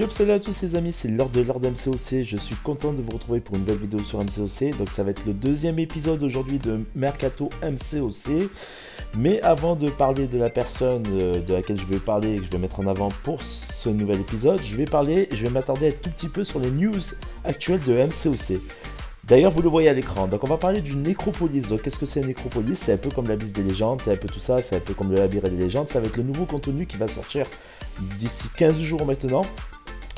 Yo, salut à tous les amis, c'est l'heure de MCOC. Je suis content de vous retrouver pour une nouvelle vidéo sur MCOC. Donc ça va être le deuxième épisode aujourd'hui de Mercato MCOC. Mais avant de parler de la personne de laquelle je vais parler et que je vais mettre en avant pour ce nouvel épisode, je vais m'attarder un tout petit peu sur les news actuelles de MCOC. D'ailleurs, vous le voyez à l'écran. Donc, on va parler du Nécropolis. Donc, qu'est-ce que c'est Nécropolis? C'est un peu comme l'Abysse des légendes, c'est un peu tout ça, c'est un peu comme le labyrinthe des légendes. Ça va être le nouveau contenu qui va sortir d'ici 15 jours maintenant,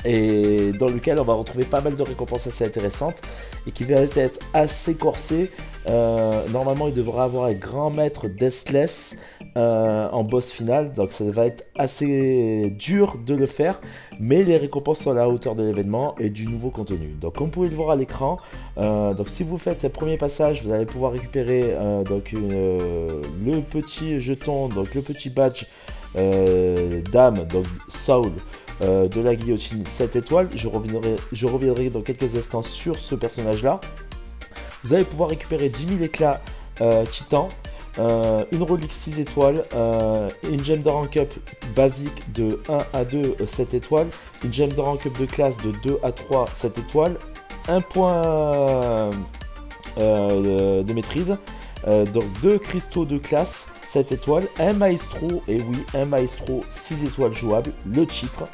et dans lequel on va retrouver pas mal de récompenses assez intéressantes et qui va être assez corsé. Normalement, il devra avoir un grand maître Deathless en boss final, donc ça va être assez dur de le faire, mais les récompenses sont à la hauteur de l'événement et du nouveau contenu. Donc comme vous pouvez le voir à l'écran, donc si vous faites le premier passage, vous allez pouvoir récupérer le petit jeton, donc le petit badge d'âme, donc Soul, de la guillotine 7 étoiles. Je reviendrai dans quelques instants sur ce personnage là. Vous allez pouvoir récupérer 10 000 éclats titan, une relique 6 étoiles, une gemme de rank up basique de 1 à 2 7 étoiles, une gemme de rank up de classe de 2 à 3 7 étoiles, un point de maîtrise, donc 2 cristaux de classe 7 étoiles, un maestro, et oui, un maestro 6 étoiles jouable, le titre.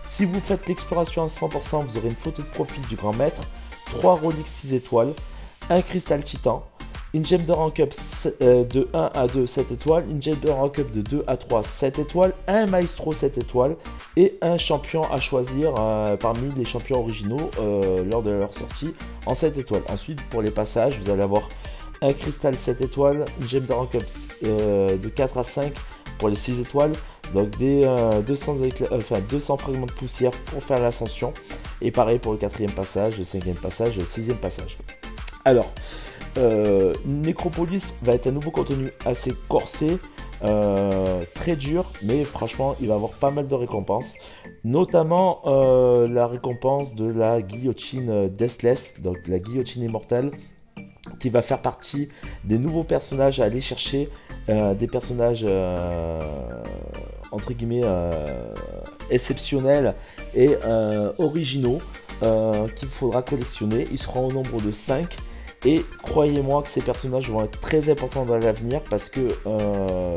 Si vous faites l'exploration à 100%, vous aurez une photo de profil du grand maître, 3 reliques 6 étoiles, un cristal titan, une gemme de rank up de 1 à 2 7 étoiles, une gemme de rank up de 2 à 3 7 étoiles, un maestro 7 étoiles et un champion à choisir parmi les champions originaux lors de leur sortie en 7 étoiles. Ensuite, pour les passages, vous allez avoir un cristal 7 étoiles, une gemme de rank up de 4 à 5 pour les 6 étoiles, donc des 200 fragments de poussière pour faire l'ascension, et pareil pour le 4e passage, le 5e passage, le 6e passage. Alors, Nécropolis va être un nouveau contenu assez corsé, très dur, mais franchement il va avoir pas mal de récompenses, notamment la récompense de la guillotine Deathless, donc la guillotine immortelle, qui va faire partie des nouveaux personnages à aller chercher, des personnages entre guillemets exceptionnels et originaux qu'il faudra collectionner. Ils seront au nombre de 5. Et croyez-moi que ces personnages vont être très importants dans l'avenir, parce que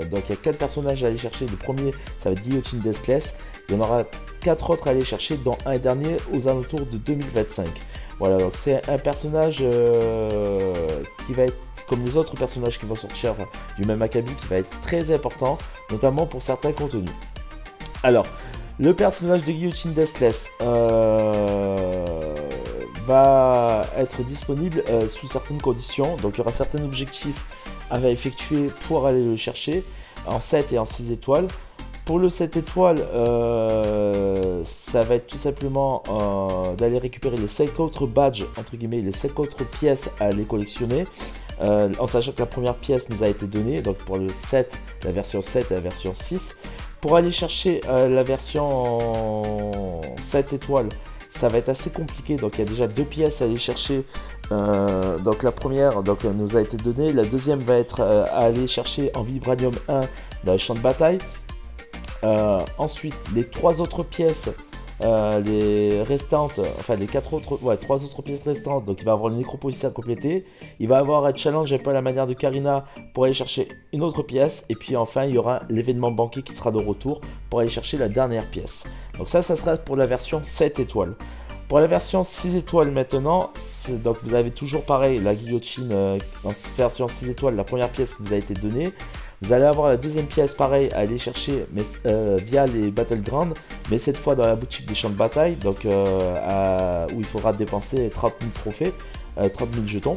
donc il y a 4 personnages à aller chercher. Le premier, ça va être Guillotine Deathless. Il y en aura 4 autres à aller chercher, dont un dernier aux alentours de 2025. Voilà, donc c'est un personnage qui va être comme les autres personnages qui vont sortir du même acabit, qui va être très important, notamment pour certains contenus. Alors, le personnage de Guillotine Deathless va être disponible sous certaines conditions. Donc il y aura certains objectifs à effectuer pour aller le chercher en 7 et en 6 étoiles. Pour le 7 étoiles, ça va être tout simplement d'aller récupérer les 5 autres badges, entre guillemets, les 5 autres pièces à les collectionner, en sachant que la première pièce nous a été donnée, donc pour le 7, la version 7 et la version 6. Pour aller chercher la version 7 étoiles, ça va être assez compliqué, donc il y a déjà 2 pièces à aller chercher. Donc la première nous a été donnée, la deuxième va être à aller chercher en vibranium 1 dans le champ de bataille. Ensuite, les 3 autres pièces, les restantes, enfin les 3 autres pièces restantes, donc il va avoir le Nécropolis à compléter. Il va avoir un challenge un peu à la manière de Karina pour aller chercher une autre pièce, et puis enfin il y aura l'événement banquet qui sera de retour pour aller chercher la dernière pièce. Donc ça sera pour la version 7 étoiles. Pour la version 6 étoiles maintenant, donc vous avez toujours pareil la guillotine en version 6 étoiles, la première pièce qui vous a été donnée. Vous allez avoir la deuxième pièce pareil à aller chercher, mais via les Battlegrounds, mais cette fois dans la boutique des champs de bataille, donc où il faudra dépenser 30 000 trophées, 30 000 jetons.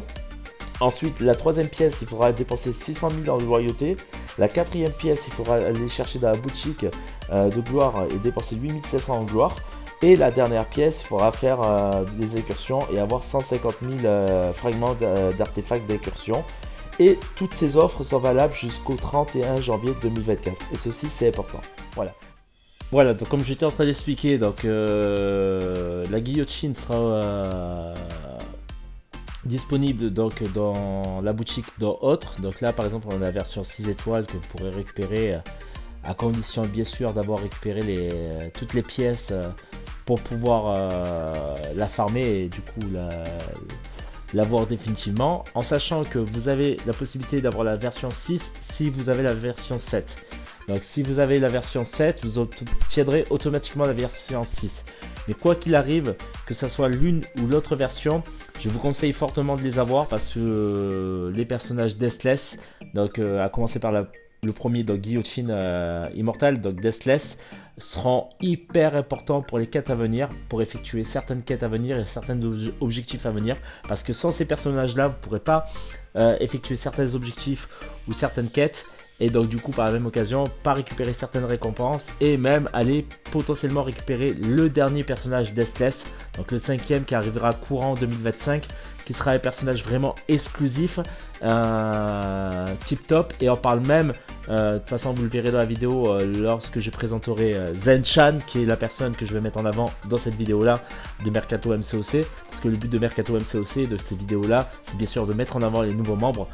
Ensuite, la troisième pièce, il faudra dépenser 600 000 en loyauté. La quatrième pièce, il faudra aller chercher dans la boutique de gloire et dépenser 8 500 en gloire. Et la dernière pièce, il faudra faire des incursions et avoir 150 000 fragments d'artefacts d'incursion. Et toutes ces offres sont valables jusqu'au 31 janvier 2024. Et ceci, c'est important. Voilà. Voilà, donc comme j'étais en train d'expliquer, donc la guillotine sera disponible donc dans la boutique d'autres. Donc là, par exemple, on a la version 6 étoiles que vous pourrez récupérer à condition bien sûr d'avoir récupéré toutes les pièces pour pouvoir la farmer et du coup l'avoir définitivement, en sachant que vous avez la possibilité d'avoir la version 6 si vous avez la version 7. Donc si vous avez la version 7, vous obtiendrez automatiquement la version 6. Mais quoi qu'il arrive, que ce soit l'une ou l'autre version, je vous conseille fortement de les avoir parce que les personnages Deathless, donc à commencer par le premier, donc Guillotine Immortale, donc Deathless, seront hyper importants pour les quêtes à venir, pour effectuer certaines quêtes à venir et certains objectifs à venir, parce que sans ces personnages là vous ne pourrez pas effectuer certains objectifs ou certaines quêtes, et donc du coup par la même occasion pas récupérer certaines récompenses et même aller potentiellement récupérer le dernier personnage Deathless, donc le 5e qui arrivera courant 2025, qui sera un personnage vraiment exclusif, tip top, et on parle même, de toute façon vous le verrez dans la vidéo lorsque je présenterai Zen-chan, qui est la personne que je vais mettre en avant dans cette vidéo là de Mercato MCOC, parce que le but de Mercato MCOC de ces vidéos là, c'est bien sûr de mettre en avant les nouveaux membres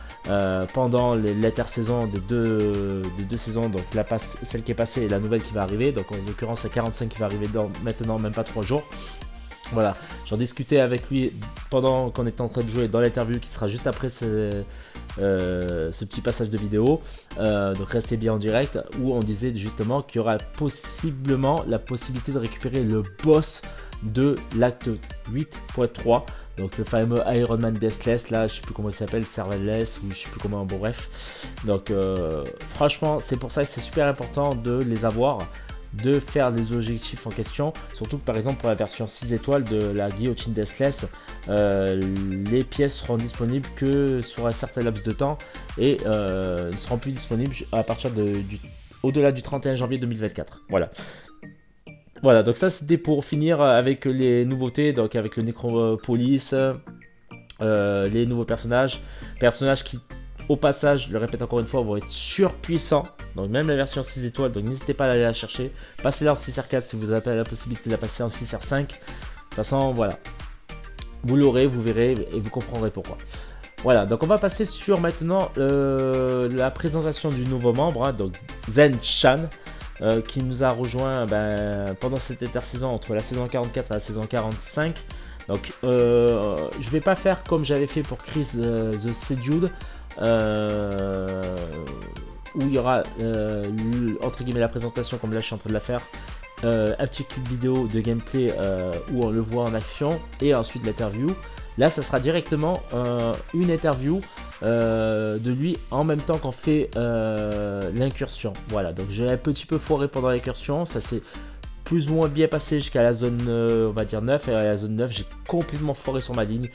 pendant l'intersaison des deux saisons, donc celle qui est passée et la nouvelle qui va arriver, donc en l'occurrence la 45 qui va arriver dans maintenant même pas 3 jours. Voilà, j'en discutais avec lui pendant qu'on était en train de jouer dans l'interview qui sera juste après ce petit passage de vidéo, donc restez bien en direct, où on disait justement qu'il y aura possiblement la possibilité de récupérer le boss de l'acte 8.3, donc le fameux Iron Man Deathless, là je sais plus comment il s'appelle, Serverless ou je sais plus comment, bon bref, donc franchement c'est pour ça que c'est super important de les avoir, de faire les objectifs en question, surtout que par exemple pour la version 6 étoiles de la Guillotine Deathless, les pièces seront disponibles que sur un certain laps de temps et ne seront plus disponibles à partir au-delà du 31 janvier 2024. Voilà, donc ça c'était pour finir avec les nouveautés, donc avec le Necropolis, les nouveaux personnages qui au passage, je le répète encore une fois, vont être surpuissants. Donc même la version 6 étoiles, donc n'hésitez pas à aller la chercher. Passez-la en 6R4 si vous avez la possibilité de la passer en 6R5. De toute façon, voilà. Vous l'aurez, vous verrez et vous comprendrez pourquoi. Voilà, donc on va passer sur maintenant la présentation du nouveau membre, hein, donc Zen-chan, qui nous a rejoint pendant cette intersaison entre la saison 44 et la saison 45. Donc je vais pas faire comme j'avais fait pour Chris the Sedude, où il y aura entre guillemets la présentation comme là je suis en train de la faire, un petit clip vidéo de gameplay où on le voit en action et ensuite l'interview. Là ça sera directement une interview de lui en même temps qu'on fait l'incursion. Voilà, donc j'ai un petit peu foiré pendant l'incursion, ça s'est plus ou moins bien passé jusqu'à la zone on va dire 9, et à la zone 9 j'ai complètement foiré sur ma ligne. De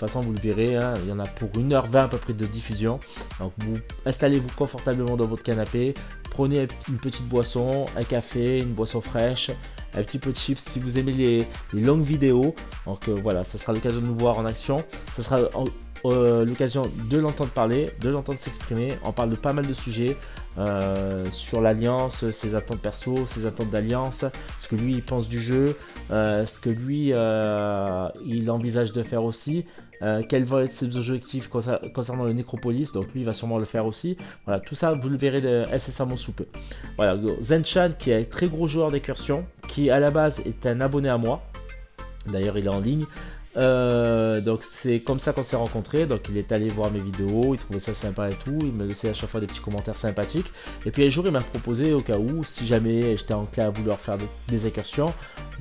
toute façon vous le verrez, hein, il y en a pour 1h20 à peu près de diffusion. Donc vous installez-vous confortablement dans votre canapé, prenez une petite boisson, un café, une boisson fraîche, un petit peu de chips si vous aimez les longues vidéos. Donc voilà, ça sera l'occasion de nous voir en action, ça sera l'occasion de l'entendre parler, de l'entendre s'exprimer. On parle de pas mal de sujets sur l'alliance, ses attentes perso, ses attentes d'alliance, ce que lui il pense du jeu, ce que lui il envisage de faire aussi, quels vont être ses objectifs concernant le Necropolis. Donc lui il va sûrement le faire aussi. Voilà, tout ça vous le verrez incessamment sous peu. Voilà, Zen-chan qui est un très gros joueur d'incursion, qui à la base est un abonné à moi, d'ailleurs il est en ligne. Donc c'est comme ça qu'on s'est rencontrés. Donc il est allé voir mes vidéos, il trouvait ça sympa et tout, il me laissait à chaque fois des petits commentaires sympathiques. Et puis un jour il m'a proposé, au cas où, si jamais j'étais enclin à vouloir faire des incursions,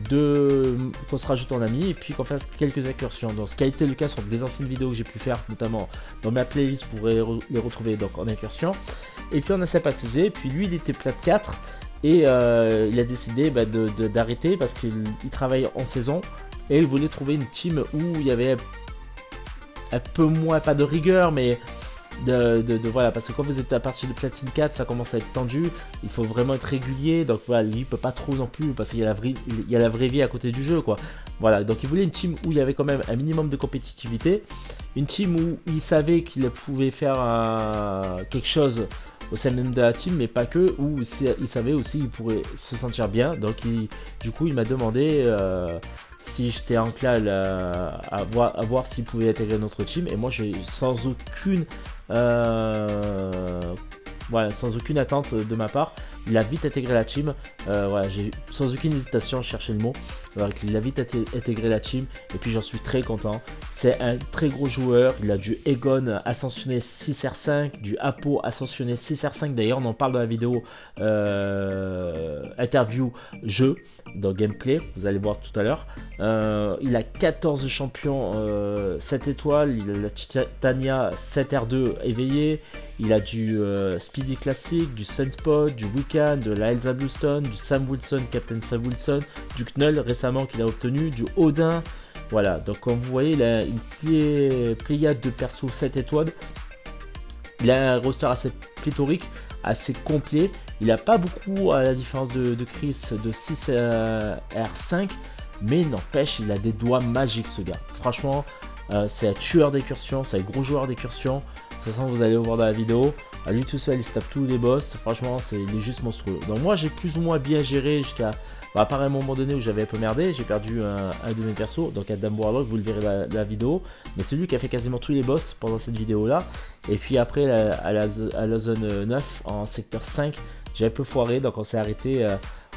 qu'on se rajoute en ami et puis qu'on fasse quelques incursions. Donc ce qui a été le cas sur des anciennes vidéos que j'ai pu faire, notamment dans ma playlist, vous pourrez les retrouver donc en incursion. Et puis on a sympathisé, et puis lui il était plat de 4 et il a décidé d'arrêter parce qu'il travaille en saison. Et il voulait trouver une team où il y avait un peu moins, pas de rigueur, mais voilà, parce que quand vous êtes à partir de platine 4, ça commence à être tendu, il faut vraiment être régulier, donc voilà, lui il peut pas trop non plus, parce qu'il y a la vraie vie à côté du jeu, quoi. Voilà, donc il voulait une team où il y avait quand même un minimum de compétitivité, une team où il savait qu'il pouvait faire quelque chose au sein même de la team, mais pas que, où il savait aussi qu'il pourrait se sentir bien. Donc du coup il m'a demandé si j'étais enclin à voir s'il pouvait intégrer notre team, et moi j'ai sans aucune attente de ma part, Il a vite intégré la team. Voilà, j'ai sans aucune hésitation cherché le mot. Alors, il a vite intégré la team et puis j'en suis très content. C'est un très gros joueur. Il a du Egon ascensionné 6R5, du Apo ascensionné 6R5. D'ailleurs, on en parle dans la vidéo interview jeu, dans gameplay. Vous allez voir tout à l'heure. Il a 14 champions 7 étoiles. Il a la Titania 7R2 éveillée. Il a du Speedy classique, du Sunspot, du Weekend, de la Elsa Bluestone, du Sam Wilson, Captain Sam Wilson, du Knull récemment qu'il a obtenu, du Odin. Voilà, donc comme vous voyez, il a une pléiade de persos 7 étoiles. Il a un roster assez pléthorique, assez complet. Il n'a pas beaucoup, à la différence de Chris, de 6R5, mais n'empêche, il a des doigts magiques ce gars. Franchement, c'est un tueur d'incursion, c'est un gros joueur d'incursion. De toute façon, vous allez le voir dans la vidéo. À lui tout seul, il se tape tous les boss. Franchement, il est juste monstrueux. Donc moi, j'ai plus ou moins bien géré jusqu'à... Bah, à part un moment donné où j'avais un peu merdé, j'ai perdu un de mes persos. Donc Adam Warlock, vous le verrez dans la vidéo. Mais c'est lui qui a fait quasiment tous les boss pendant cette vidéo-là. Et puis après, à la zone 9, en secteur 5, j'ai un peu foiré. Donc on s'est arrêté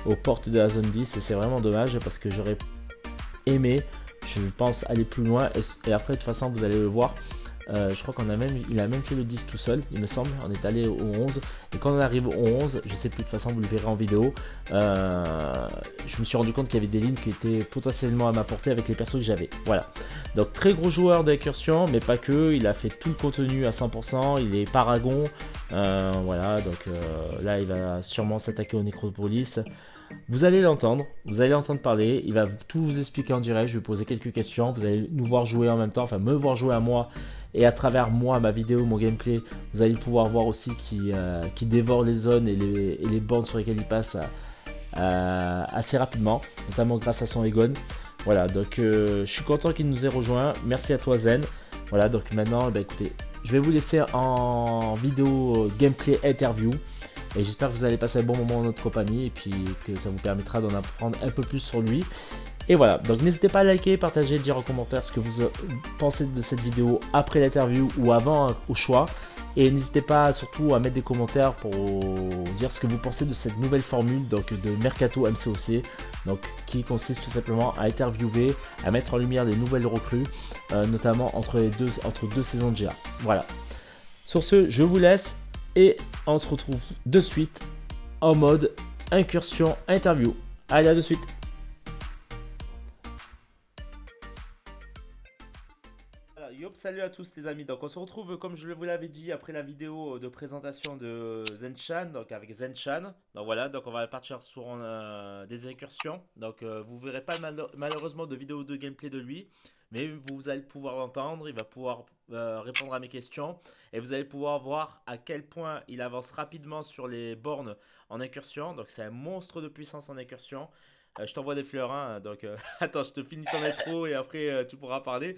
aux portes de la zone 10. Et c'est vraiment dommage parce que j'aurais aimé, je pense, aller plus loin. Et après, de toute façon, vous allez le voir. Je crois il a même fait le 10 tout seul, il me semble. On est allé au 11 et quand on arrive au 11, je sais plus, de toute façon vous le verrez en vidéo, je me suis rendu compte qu'il y avait des lignes qui étaient potentiellement à ma portée avec les persos que j'avais. Voilà, donc très gros joueur d'incursion, mais pas que. Il a fait tout le contenu à 100%, il est paragon. Voilà, donc là il va sûrement s'attaquer au Necropolis. Vous allez l'entendre parler, il va tout vous expliquer en direct, je vais poser quelques questions, vous allez nous voir jouer en même temps, enfin me voir jouer à moi, et à travers moi, ma vidéo, mon gameplay, vous allez pouvoir voir aussi qui dévore les zones et les bornes sur lesquelles il passe assez rapidement, notamment grâce à son Egon. Voilà, donc je suis content qu'il nous ait rejoint, merci à toi Zen. Voilà, donc maintenant, écoutez, je vais vous laisser en vidéo gameplay interview. Et j'espère que vous allez passer un bon moment en notre compagnie et puis que ça vous permettra d'en apprendre un peu plus sur lui. Et voilà, donc n'hésitez pas à liker, partager, dire en commentaire ce que vous pensez de cette vidéo après l'interview ou avant au choix. Et n'hésitez pas surtout à mettre des commentaires pour dire ce que vous pensez de cette nouvelle formule donc de Mercato MCOC, donc qui consiste tout simplement à interviewer, à mettre en lumière les nouvelles recrues, notamment entre deux saisons de GA. Voilà. Sur ce, je vous laisse. Et on se retrouve de suite en mode incursion interview. Allez, à de suite. Yop, salut à tous les amis. Donc on se retrouve comme je vous l'avais dit après la vidéo de présentation de Zenchan, donc avec Zenchan. Donc voilà, donc on va partir sur des incursions. Donc vous verrez pas malheureusement de vidéo de gameplay de lui, mais vous allez pouvoir l'entendre, il va pouvoir répondre à mes questions et vous allez pouvoir voir à quel point il avance rapidement sur les bornes en incursion. Donc c'est un monstre de puissance en incursion. Je t'envoie des fleurs, hein, donc attends, je te finis ton intro et après tu pourras parler.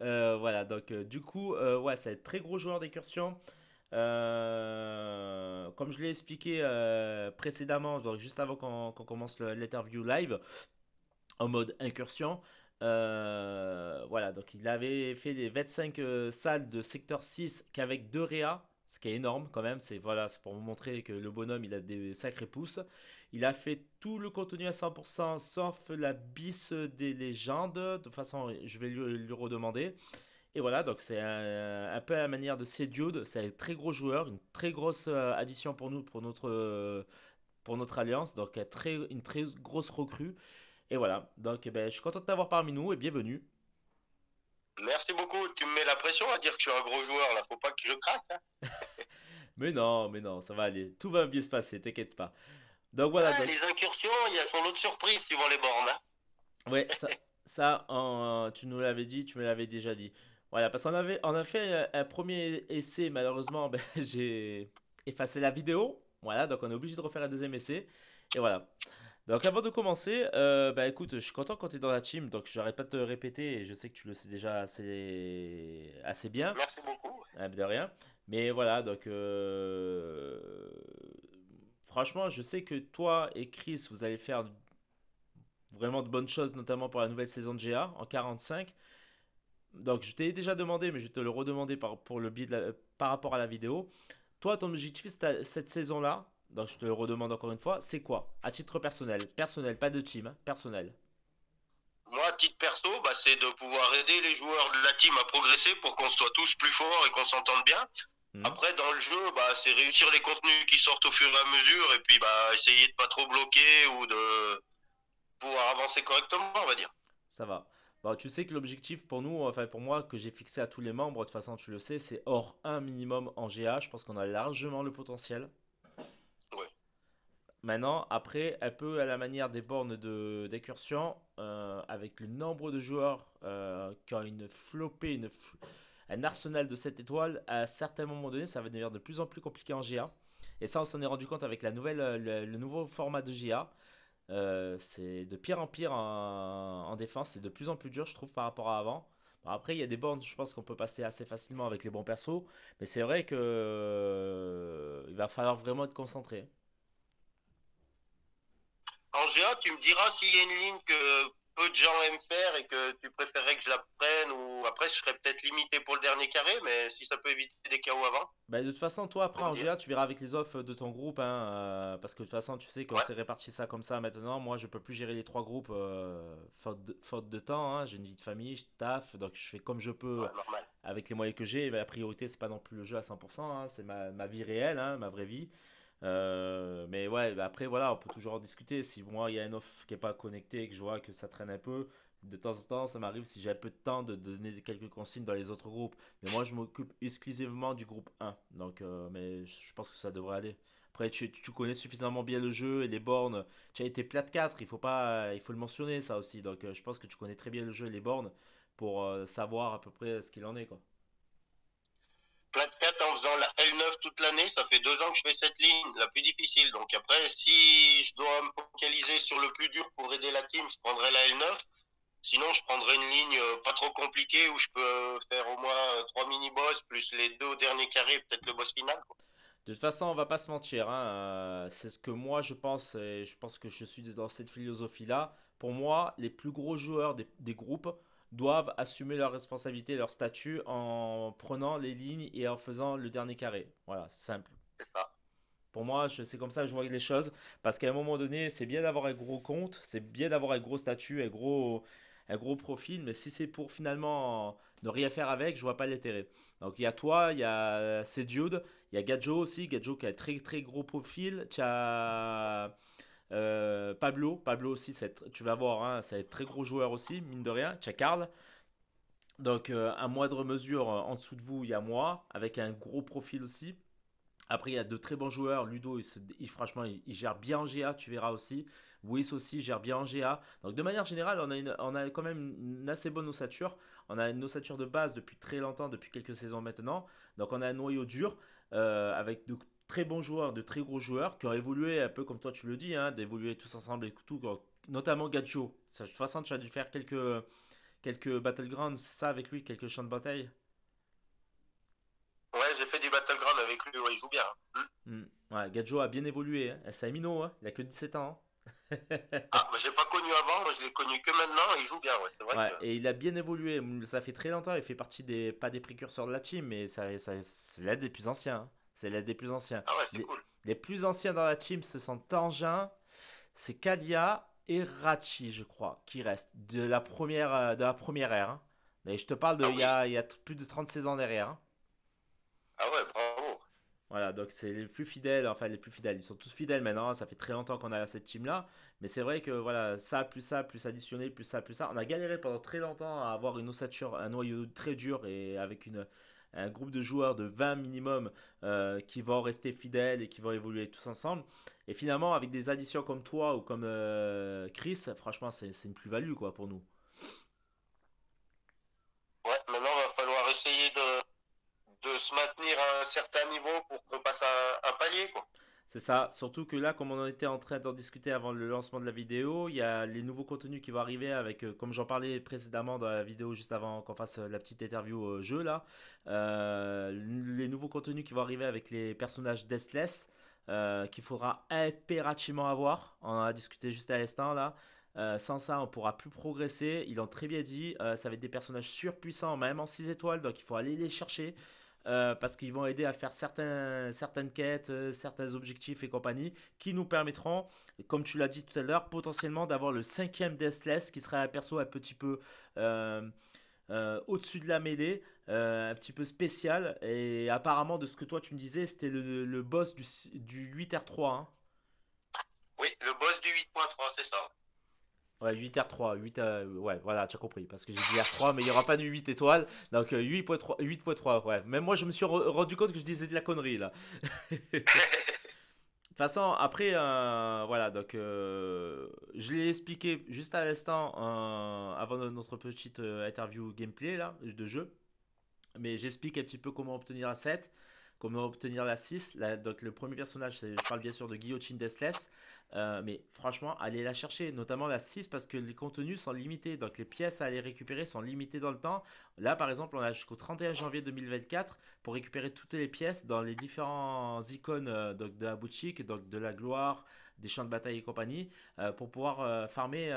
Voilà, donc du coup, ouais, c'est un très gros joueur d'incursion. Comme je l'ai expliqué précédemment, donc juste avant qu'on commence l'interview live, en mode incursion. Voilà, donc il avait fait les 25 salles de secteur 6 qu'avec 2 réa, ce qui est énorme quand même. C'est voilà, c'est pour vous montrer que le bonhomme il a des sacrés pouces. Il a fait tout le contenu à 100% sauf la bis des légendes. De toute façon, je vais lui redemander. Et voilà, donc c'est un peu à la manière de Cdude. C'est un très gros joueur, une très grosse addition pour nous, pour notre alliance. Donc une très grosse recrue. Et voilà, donc je suis content de t'avoir parmi nous et bienvenue. Merci beaucoup. Tu me mets la pression à dire que je suis un gros joueur là. Faut pas que je craque, hein. Mais non, ça va aller. Tout va bien se passer, t'inquiète pas. Donc voilà, Ah, donc, les incursions, il y a son lot de surprises suivant les bornes, hein. ouais, tu nous l'avais dit, tu me l'avais déjà dit. Voilà, parce on a fait un premier essai, malheureusement, j'ai effacé la vidéo. Voilà, donc on est obligé de refaire un deuxième essai. Et voilà. Donc avant de commencer, écoute, je suis content quand tu es dans la team, donc j'arrête pas de te répéter et je sais que tu le sais déjà assez bien. Merci beaucoup. De rien. Mais voilà, donc franchement, je sais que toi et Chris, vous allez faire vraiment de bonnes choses, notamment pour la nouvelle saison de GA en 45. Donc je t'ai déjà demandé, mais je vais te le redemander par rapport à la vidéo. Toi, ton objectif cette saison-là, donc je te le redemande encore une fois, c'est quoi? À titre personnel, personnel, pas de team, hein, personnel. Moi, à titre perso, bah, c'est de pouvoir aider les joueurs de la team à progresser pour qu'on soit tous plus forts et qu'on s'entende bien. Hmm. Après, dans le jeu, bah, c'est réussir les contenus qui sortent au fur et à mesure et puis bah, essayer de pas trop bloquer ou de pouvoir avancer correctement, on va dire. Ça va. Bon, tu sais que l'objectif pour nous, enfin pour moi, que j'ai fixé à tous les membres, de toute façon tu le sais, c'est hors un minimum en GA. Je pense qu'on a largement le potentiel. Ouais. Maintenant, après, un peu à la manière des bornes d'incursion, avec le nombre de joueurs qui ont une flopée, un arsenal de 7 étoiles, à certains moments donnés, ça va devenir de plus en plus compliqué en GA. Et ça, on s'en est rendu compte avec le nouveau format de GA. C'est de pire en pire en défense, c'est de plus en plus dur, je trouve, par rapport à avant. Bon, après, il y a des bornes, je pense qu'on peut passer assez facilement avec les bons persos, mais c'est vrai que il va falloir vraiment être concentré. En GA, tu me diras s'il y a une ligne que peu de gens aiment faire et que tu préférerais que je la prenne ou après je serais peut-être limité pour le dernier carré, mais si ça peut éviter des chaos avant, Bah, de toute façon, toi, après faut me en dire. GA, tu verras avec les offres de ton groupe, hein, parce que de toute façon, tu sais qu'on Ouais, s'est réparti ça comme ça maintenant. Moi, je peux plus gérer les trois groupes faute de temps, hein. J'ai une vie de famille, je taffe, donc je fais comme je peux ouais, normal. avec les moyens que j'ai. Mais la priorité, c'est pas non plus le jeu à 100%, hein, c'est ma vie réelle, hein, ma vraie vie. Mais ouais, bah après, voilà, on peut toujours en discuter. Si moi, il y a une offre qui est pas connectée et que je vois que ça traîne un peu, de temps en temps, ça m'arrive si j'ai un peu de temps de donner quelques consignes dans les autres groupes. Mais moi, je m'occupe exclusivement du groupe 1. Donc, mais je pense que ça devrait aller. Après, tu connais suffisamment bien le jeu et les bornes. Tu as été plat de 4, il faut pas, il faut le mentionner ça aussi. Donc, je pense que tu connais très bien le jeu et les bornes pour savoir à peu près ce qu'il en est, quoi. Plat de 4 en faisant la L9 toute l'année, ça fait 2 ans que je fais cette ligne, la plus difficile. Donc après, si je dois me focaliser sur le plus dur pour aider la team, je prendrai la L9. Sinon, je prendrai une ligne pas trop compliquée où je peux faire au moins 3 mini-boss plus les 2 derniers carrés, peut-être le boss final, quoi. De toute façon, on va pas se mentir, hein, c'est ce que moi je pense, et je pense que je suis dans cette philosophie-là. Pour moi, les plus gros joueurs des groupes doivent assumer leurs responsabilités, leur statut en prenant les lignes et en faisant le dernier carré. Voilà, c'est simple. C'est ça. Pour moi, c'est comme ça que je vois les choses. Parce qu'à un moment donné, c'est bien d'avoir un gros compte, c'est bien d'avoir un gros statut, un gros profil, mais si c'est pour finalement ne rien faire avec, je vois pas l'intérêt. Donc il y a toi, il y a Dude, il y a Gadjo aussi, Gadjo qui a un très très gros profil. Tu as Pablo aussi, tu vas voir, hein, c'est un très gros joueur aussi, mine de rien. Tu as Karl. Donc à moindre mesure, en dessous de vous, il y a moi, avec un gros profil aussi. Après, il y a de très bons joueurs. Ludo, franchement, il gère bien en GA, tu verras aussi. Whis aussi gère bien en GA. Donc, de manière générale, on a quand même une assez bonne ossature. On a une ossature de base depuis très longtemps, depuis quelques saisons maintenant. Donc, on a un noyau dur avec de très bons joueurs, de très gros joueurs qui ont évolué un peu comme toi tu le dis, hein, d'évoluer tous ensemble et tout. Notamment Gacho. De toute façon, tu as dû faire quelques battlegrounds, c'est ça avec lui, quelques champs de bataille. Ouais, j'ai fait du Battleground avec lui, ouais, il joue bien, hein. Ouais, Gadjo a bien évolué, hein. C'est un minot, hein. Il a que 17 ans, hein. Ah, moi je l'ai pas connu avant, moi je l'ai connu que maintenant, il joue bien, ouais, c'est vrai Ouais, que. et il a bien évolué. Ça fait très longtemps. Il fait partie pas des précurseurs de la team, mais c'est l'un des plus anciens, hein. C'est l'un des plus anciens. Ah ouais, c'est Les, cool. les plus anciens dans la team, ce sont Tangin, c'est Kalia et Rachi, je crois, qui restent de la première ère, hein. Mais je te parle de Ah oui, il y a plus de 36 ans derrière, hein. ah ouais, bravo. Voilà, donc c'est les plus fidèles, enfin les plus fidèles, ils sont tous fidèles maintenant, hein, ça fait très longtemps qu'on a cette team-là, mais c'est vrai que voilà, ça, plus additionné, plus ça, on a galéré pendant très longtemps à avoir une ossature, un noyau très dur et avec un groupe de joueurs de 20 minimum qui vont rester fidèles et qui vont évoluer tous ensemble. Et finalement, avec des additions comme toi ou comme Chris, franchement, c'est une plus-value quoi pour nous. Ouais, maintenant il va falloir essayer de se maintenir à un certain niveau pour qu'on passe à un palier, quoi. C'est ça, surtout que là, comme on en était en train d'en discuter avant le lancement de la vidéo, il y a les nouveaux contenus qui vont arriver avec, comme j'en parlais précédemment dans la vidéo juste avant qu'on fasse la petite interview jeu là, les nouveaux contenus qui vont arriver avec les personnages Deathless, qu'il faudra impérativement avoir. On en a discuté juste à l'instant là. Sans ça, on pourra plus progresser. Ils l'ont très bien dit. Ça va être des personnages surpuissants, même en 6 étoiles, donc il faut aller les chercher. parce qu'ils vont aider à faire certaines quêtes, certains objectifs et compagnie, qui nous permettront, comme tu l'as dit tout à l'heure, potentiellement d'avoir le cinquième Deathless, qui sera un perso un petit peu euh, au-dessus de la mêlée, un petit peu spécial. Et apparemment, de ce que toi tu me disais, c'était le boss du 8R3. Hein. Oui, le boss du 8.3, c'est ça. Ouais, 8R3, ouais, voilà, tu as compris, parce que j'ai dit R3, mais il n'y aura pas de 8 étoiles, donc 8.3, 8.3, ouais. Même moi, je me suis rendu compte que je disais de la connerie, là. De toute façon, après, voilà, donc je l'ai expliqué juste à l'instant, avant notre petite interview gameplay, là, de jeu. Mais j'explique un petit peu comment obtenir la 7, comment obtenir la 6. Donc le premier personnage, je parle bien sûr de Guillotine Deathless. Mais franchement, allez la chercher, notamment la 6 parce que les contenus sont limités. Donc les pièces à aller récupérer sont limitées dans le temps. Là, par exemple, on a jusqu'au 31 janvier 2024 pour récupérer toutes les pièces dans les différents icônes donc de la boutique, donc de la gloire, des champs de bataille et compagnie, pour pouvoir farmer,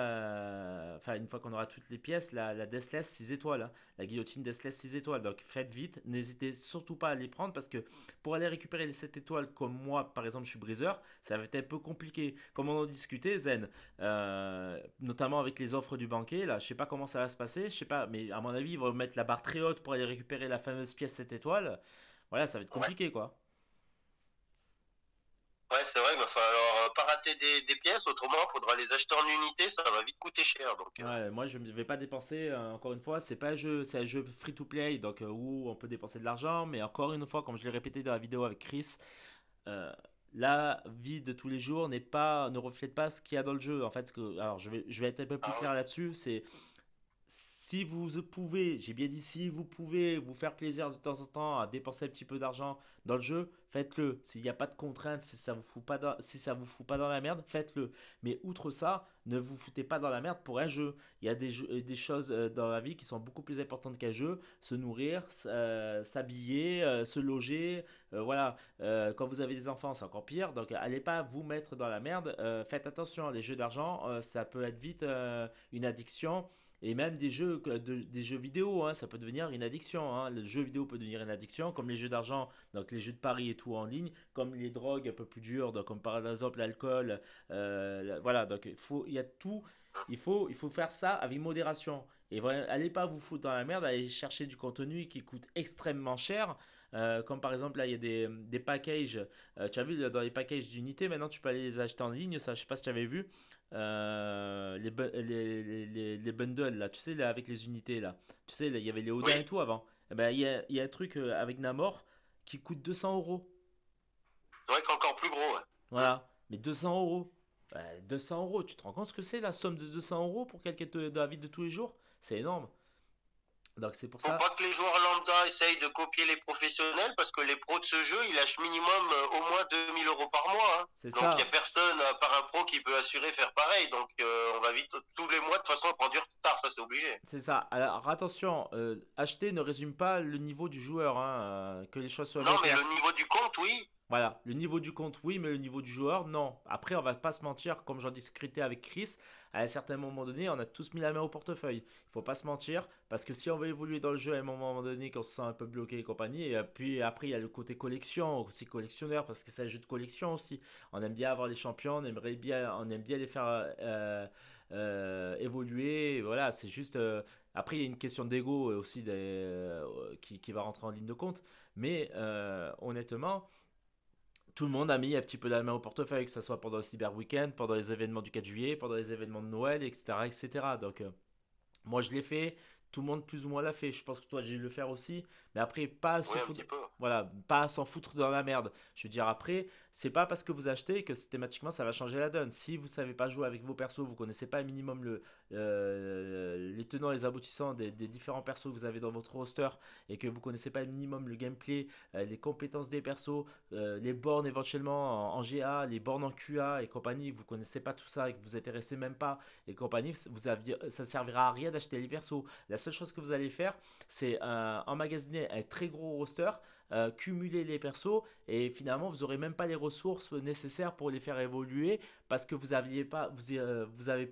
enfin une fois qu'on aura toutes les pièces, la Deathless 6 étoiles. Hein, la guillotine Deathless 6 étoiles. Donc faites vite, n'hésitez surtout pas à les prendre parce que pour aller récupérer les 7 étoiles, comme moi par exemple je suis briseur, ça va être un peu compliqué. Comme on en discutait, Zen, notamment avec les offres du banquet, là, je sais pas comment ça va se passer, je sais pas, mais à mon avis, ils vont mettre la barre très haute pour aller récupérer la fameuse pièce 7 étoiles. Voilà, ça va être Ouais. compliqué quoi. Ouais, c'est vrai, il va falloir pas rater des pièces, autrement, il faudra les acheter en unité, ça va vite coûter cher. Donc, Ouais, moi je ne vais pas dépenser, encore une fois, c'est pas un jeu, c'est un jeu free to play, donc où on peut dépenser de l'argent, mais encore une fois, comme je l'ai répété dans la vidéo avec Chris, euh, la vie de tous les jours ne reflète pas ce qu'il y a dans le jeu. En fait, alors je vais être un peu plus ah oui. clair là-dessus. C'est si vous pouvez, j'ai bien dit si vous pouvez vous faire plaisir de temps en temps à dépenser un petit peu d'argent dans le jeu, faites-le. S'il n'y a pas de contraintes, si ça vous fout pas dans la merde, faites-le. Mais outre ça, ne vous foutez pas dans la merde pour un jeu. Il y a des choses dans la vie qui sont beaucoup plus importantes qu'un jeu. Se nourrir, s'habiller, se loger, voilà. Quand vous avez des enfants, c'est encore pire. Donc, allez pas vous mettre dans la merde. Faites attention, les jeux d'argent, ça peut être vite une addiction. Et même des jeux vidéo, hein, ça peut devenir une addiction. Hein. Le jeu vidéo peut devenir une addiction, comme les jeux d'argent, donc les jeux de paris et tout en ligne, comme les drogues un peu plus dures, donc comme par exemple l'alcool. Voilà, donc il y a tout. Il faut faire ça avec modération. Et voilà, allez pas vous foutre dans la merde, allez chercher du contenu qui coûte extrêmement cher. Comme par exemple, là, il y a des packages. Tu as vu, dans les packages d'unités, maintenant tu peux aller les acheter en ligne. Ça, je sais pas si tu avais vu les bundles là, tu sais, là, avec les unités là. Tu sais, là, il y avait les Oui, Odin et tout avant. Eh ben, il y a un truc avec Namor qui coûte 200 euros. c'est vrai qu'encore plus gros. Ouais. Mm. Voilà, mais 200 euros. 200 euros, tu te rends compte ce que c'est la somme de 200 euros pour quelqu'un de la vie de tous les jours? C'est énorme. Donc c'est pour Faut ça. pas que les joueurs lambda essayent de copier les professionnels parce que les pros de ce jeu, ils lâchent minimum au moins 2 000 € par mois. Hein. C'est Donc il n'y ça. a personne à part un pro qui peut assurer faire pareil. Donc on va vite tous les mois, de toute façon, on prend du retard, ça c'est obligé. C'est ça. Alors attention, acheter ne résume pas le niveau du joueur, hein, que les choses soient Non, bien mais claires. le niveau du compte, oui. Voilà, le niveau du compte, oui, mais le niveau du joueur, non. Après, on va pas se mentir, comme j'en discutais avec Chris, à un certain moment donné, on a tous mis la main au portefeuille. Il faut pas se mentir, parce que si on veut évoluer dans le jeu à un moment donné, qu'on se sent un peu bloqué et compagnie, et puis après, il y a le côté collection, aussi collectionneur, parce que c'est un jeu de collection aussi. On aime bien avoir les champions, on aime bien les faire évoluer. Voilà, c'est juste. Après, il y a une question d'ego aussi qui va rentrer en ligne de compte. Mais honnêtement, tout le monde a mis un petit peu la main au portefeuille, que ce soit pendant le Cyber Weekend, pendant les événements du 4 juillet, pendant les événements de Noël, etc. etc. Donc, moi je l'ai fait, tout le monde plus ou moins l'a fait. Je pense que toi j'ai dû le faire aussi, mais après pas se Oui, un foutre, petit peu. voilà, pas s'en foutre dans la merde. Je veux dire après, c'est pas parce que vous achetez que systématiquement ça va changer la donne. Si vous savez pas jouer avec vos persos, vous connaissez pas un minimum les tenants et les aboutissants des différents persos que vous avez dans votre roster et que vous connaissez pas un minimum le gameplay, les compétences des persos, les bornes éventuellement en GA, les bornes en QA et compagnie, vous connaissez pas tout ça et que vous intéressez même pas et compagnie, ça ne servira à rien d'acheter les persos. La seule chose que vous allez faire, c'est emmagasiner un très gros roster, cumuler les persos et finalement vous n'aurez même pas les ressources nécessaires pour les faire évoluer parce que vous avez pas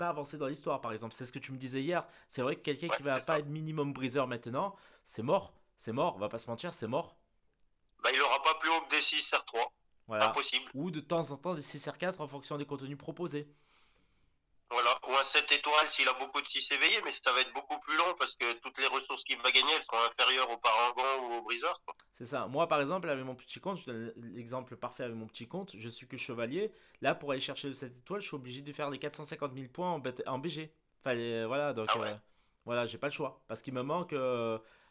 avancé dans l'histoire par exemple. C'est ce que tu me disais hier. C'est vrai que quelqu'un Ouais, qui va c'est pas ça. être minimum briseur maintenant, c'est mort. C'est mort, on va pas se mentir, c'est mort. Bah, il aura pas plus haut que des 6 R3. Voilà. Impossible. Ou de temps en temps des 6R4 en fonction des contenus proposés. Voilà. Ou un 7 étoiles s'il a beaucoup de 6 éveillés, mais ça va être beaucoup plus long parce que toutes les ressources qu'il va gagner, elles sont inférieures au parangon ou au briseur, quoi. C'est ça. Moi, par exemple, avec mon petit compte, je donne l'exemple parfait avec mon petit compte, je suis que chevalier. Là, pour aller chercher le 7 étoiles, je suis obligé de faire les 450 000 points en BG. Enfin, voilà, donc Ah ouais. voilà, j'ai pas le choix. Parce qu'il me manque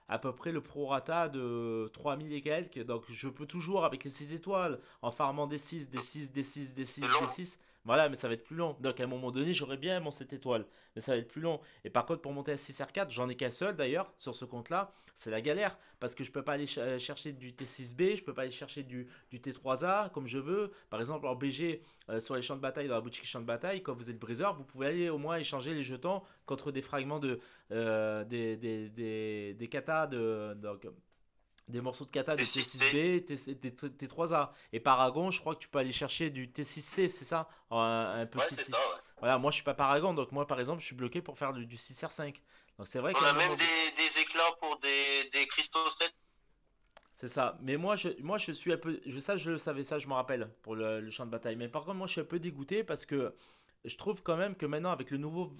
à peu près le prorata de 3000 et quelques. Donc, je peux toujours, avec les 6 étoiles, en farmant des 6, des 6, des 6, des C'est 6, des long. 6. Voilà, mais ça va être plus long. Donc, à un moment donné, j'aurai bien mon 7 étoiles. Mais ça va être plus long. Et par contre, pour monter à 6R4, j'en ai qu'un seul d'ailleurs, sur ce compte-là. C'est la galère parce que je peux pas aller chercher du T6B, je peux pas aller chercher du T3A comme je veux. Par exemple, en BG, sur les champs de bataille, dans la boutique champ de bataille, quand vous êtes briseur, vous pouvez aller au moins échanger les jetons contre des fragments des katas, donc, des morceaux de kata de Des 6C. T6B, T3A. Et Paragon, je crois que tu peux aller chercher du T6C, c'est ça? Un Ouais, petit. c'est ça, ouais. Voilà, moi je suis pas Paragon, donc moi par exemple, je suis bloqué pour faire du 6R5. Donc c'est vrai On qu'à un a moment même donné. des éclats pour des cristaux 7. C'est ça. Mais moi, je suis un peu. Ça, je le savais, ça, je me rappelle, pour le champ de bataille. Mais par contre, moi, je suis un peu dégoûté parce que je trouve quand même que maintenant, avec le nouveau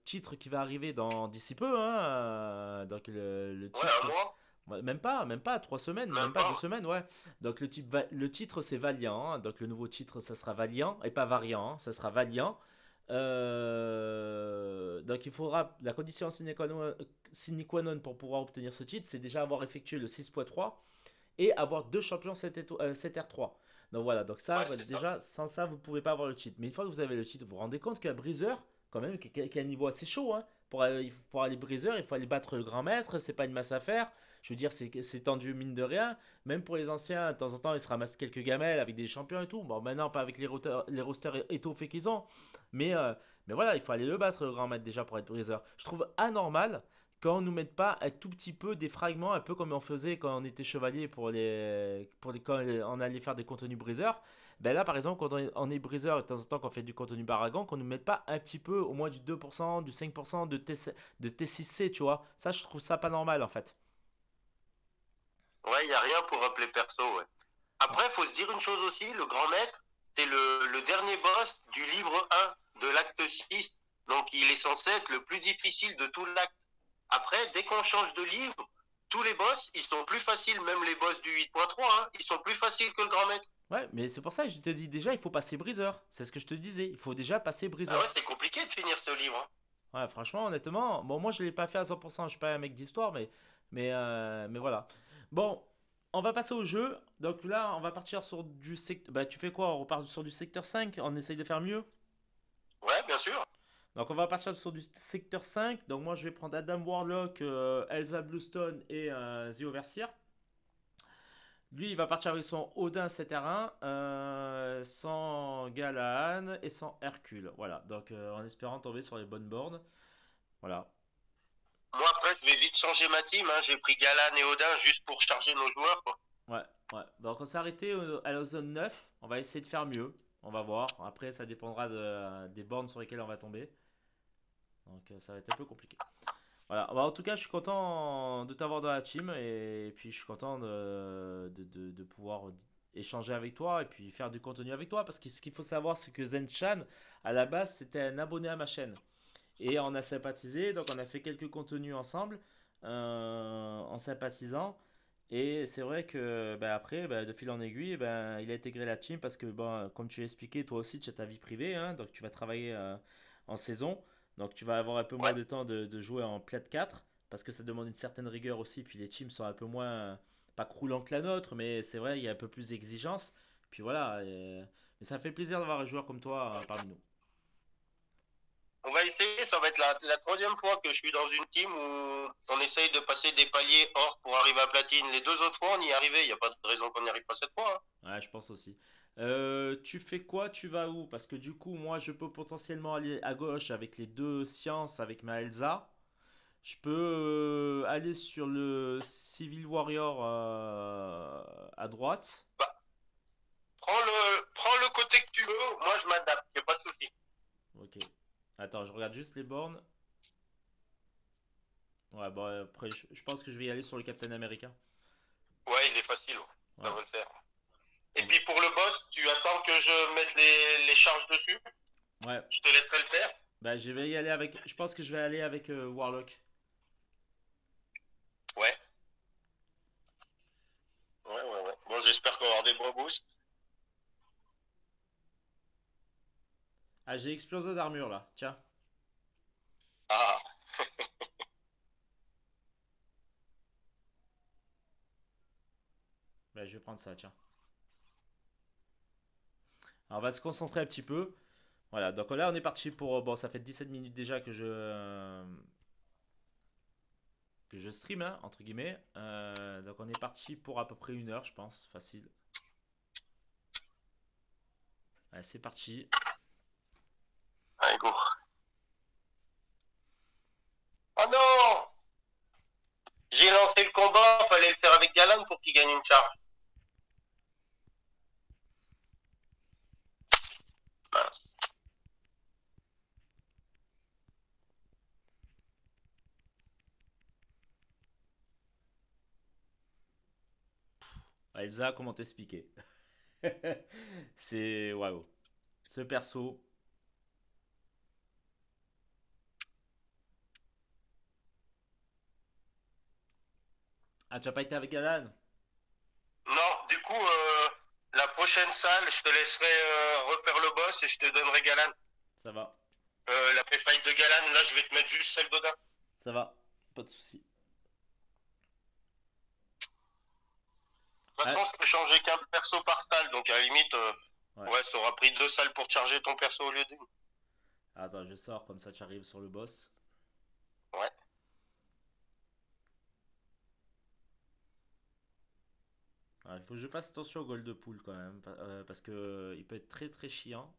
titre qui va arriver d'ici peu, hein, donc le Ouais, titre. un mois. Ouais, même pas, 3 semaines, même Même pas deux pas. semaines, ouais. Donc le titre, c'est Valiant, hein. Donc le nouveau titre, ça sera Valiant, et pas Variant, hein, ça sera Valiant. Donc il faudra, la condition sine qua non pour pouvoir obtenir ce titre, c'est déjà avoir effectué le 6.3 et avoir deux champions 7R3. Donc voilà, donc ça, Ouais, voilà, c'est ça. déjà, sans ça, vous pouvez pas avoir le titre. Mais une fois que vous avez le titre, vous vous rendez compte qu'un briseur, quand même, qui a un niveau assez chaud, hein. Pour aller briseur, il faut aller battre le grand maître, c'est pas une masse à faire. Je veux dire, c'est tendu mine de rien. Même pour les anciens, de temps en temps, ils se ramassent quelques gamelles avec des champions et tout. Bon, maintenant, pas avec les rosters étoffés qu'ils ont. Mais, euh, mais voilà, il faut aller le battre, le grand maître, déjà, pour être briseur. Je trouve anormal quand on nous mette pas un tout petit peu des fragments, un peu comme on faisait quand on était chevalier quand on allait faire des contenus briseurs. Ben là, par exemple, quand on est briseur et de temps en temps qu'on fait du contenu baragan, qu'on nous mette pas un petit peu, au moins du 2%, du 5% de T6C, tu vois. Ça, je trouve ça pas normal en fait. Ouais, il n'y a rien pour appeler perso, ouais. Après, il faut se dire une chose aussi, le grand maître, c'est le dernier boss du livre 1 de l'acte 6. Donc il est censé être le plus difficile de tout l'acte. Après, dès qu'on change de livre, tous les boss, ils sont plus faciles, même les boss du 8.3, hein, ils sont plus faciles que le grand maître. Ouais, mais c'est pour ça que je te dis déjà, il faut passer briseur. C'est ce que je te disais. Il faut déjà passer Ah ouais, briseur. c'est compliqué de finir ce livre, hein. Ouais, franchement, honnêtement, bon, moi je l'ai pas fait à 100%, je suis pas un mec d'histoire, mais voilà. Bon, on va passer au jeu. Donc là, on va partir sur du secteur. Bah, tu fais quoi? On repart sur du secteur 5, on essaye de faire mieux. Ouais, bien sûr. Donc on va partir sur du secteur 5. Donc moi je vais prendre Adam Warlock, Elsa Bluestone et The Overseer. Lui, il va partir avec son Odin 7R1, sans Galaan et sans Hercule. Voilà, donc en espérant tomber sur les bonnes boards. Voilà. Moi, après, je vais vite changer ma team, hein. J'ai pris Galan et Odin juste pour charger nos joueurs, quoi. Ouais, ouais. Donc on s'est arrêté à la zone 9. On va essayer de faire mieux. On va voir. Après, ça dépendra des bornes sur lesquelles on va tomber. Donc ça va être un peu compliqué. Voilà. Bah, en tout cas, je suis content de t'avoir dans la team. Et puis je suis content de pouvoir échanger avec toi et puis faire du contenu avec toi. Parce que ce qu'il faut savoir, c'est que Zen-chan, à la base, c'était un abonné à ma chaîne. Et on a sympathisé, donc on a fait quelques contenus ensemble en sympathisant. Et c'est vrai que ben, après, ben, de fil en aiguille, ben, il a intégré la team parce que, bon, comme tu l'as expliqué, toi aussi, tu as ta vie privée, hein, donc tu vas travailler en saison. Donc tu vas avoir un peu moins Ouais. de temps de jouer en plat 4 parce que ça demande une certaine rigueur aussi. Puis les teams sont un peu moins, pas croulants que la nôtre, mais c'est vrai, il y a un peu plus d'exigence. Puis voilà, mais ça fait plaisir d'avoir un joueur comme toi parmi nous. On va essayer, ça va être la troisième fois que je suis dans une team où on essaye de passer des paliers or pour arriver à platine. Les deux autres fois, on y est arrivé, il n'y a pas de raison qu'on n'y arrive pas cette fois, hein. Ouais, je pense aussi. Tu fais quoi? Tu vas où? Parce que du coup, moi, je peux potentiellement aller à gauche avec les deux sciences avec ma Elsa. Je peux aller sur le Civil Warrior à droite. Bah, prends le côté que tu veux, moi je m'adapte, il n'y a pas de souci. Ok. Attends, je regarde juste les bornes. Ouais, bon, après, je pense que je vais y aller sur le Captain America. Ouais, il est facile, ouais. je mette les charges dessus? Ouais. Je te laisserai le faire. Bah, je vais y aller avec. Je pense que je vais aller avec Warlock. Ouais, ouais. Bon, j'espère qu'on va avoir des bons boosts. Ah, j'ai explosé d'armure là. Tiens. Ah, Bah, je vais prendre ça, tiens. Alors, on va se concentrer un petit peu. Voilà, donc là, on est parti pour. Bon, ça fait 17 minutes déjà que je stream, hein, entre guillemets. Donc, on est parti pour à peu près 1 heure, je pense. Facile. Allez, c'est parti. allez, go. Oh non! J'ai lancé le combat, fallait le faire avec Galan pour qu'il gagne une charge. Mince. Elsa, comment t'expliquer? C'est. Waouh. Ce perso. Ah, tu as pas été avec Alan? Non, du coup, la prochaine salle, je te laisserai refaire le boss et je te donnerai Galan. Ça va. La pré-fight de Galan, là, je vais te mettre juste celle d'Odin. Ça va. Pas de souci. De toute Ah, façon, je peux changer qu'un perso par salle, donc à la limite, ouais. ouais, ça aura pris 2 salles pour charger ton perso au lieu d'une. Attends, je sors comme ça, tu arrives sur le boss. Ouais. Ah, il faut que je fasse attention au goal de pool quand même, parce que il peut être très très chiant.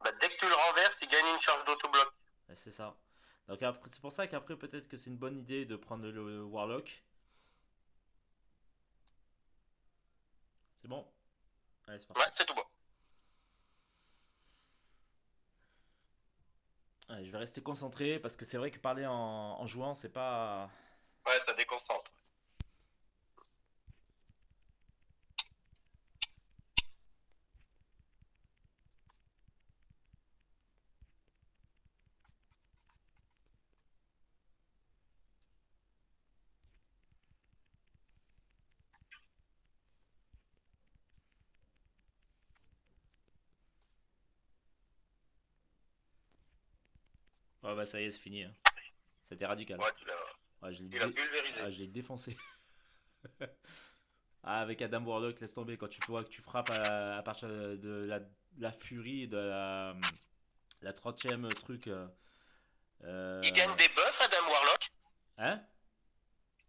Bah, dès que tu le renverses, il gagne une charge d'autobloc. Ouais, c'est ça. Donc c'est pour ça qu'après peut-être que c'est une bonne idée de prendre le Warlock. C'est bon? Allez, c'est Ouais, parti. c'est tout bon. Allez, je vais rester concentré parce que c'est vrai que parler en jouant, c'est pas. Ouais, ça déconcentre. Ouais, bah ça y est, c'est fini, hein. C'était radical. Ouais, Ouais, tu l'as pulvérisé. je l'ai défoncé. Ah, avec Adam Warlock, laisse tomber. Quand tu vois que tu frappes à partir de la furie, de la 30e truc. Il gagne euh, des buffs, Adam Warlock. Hein?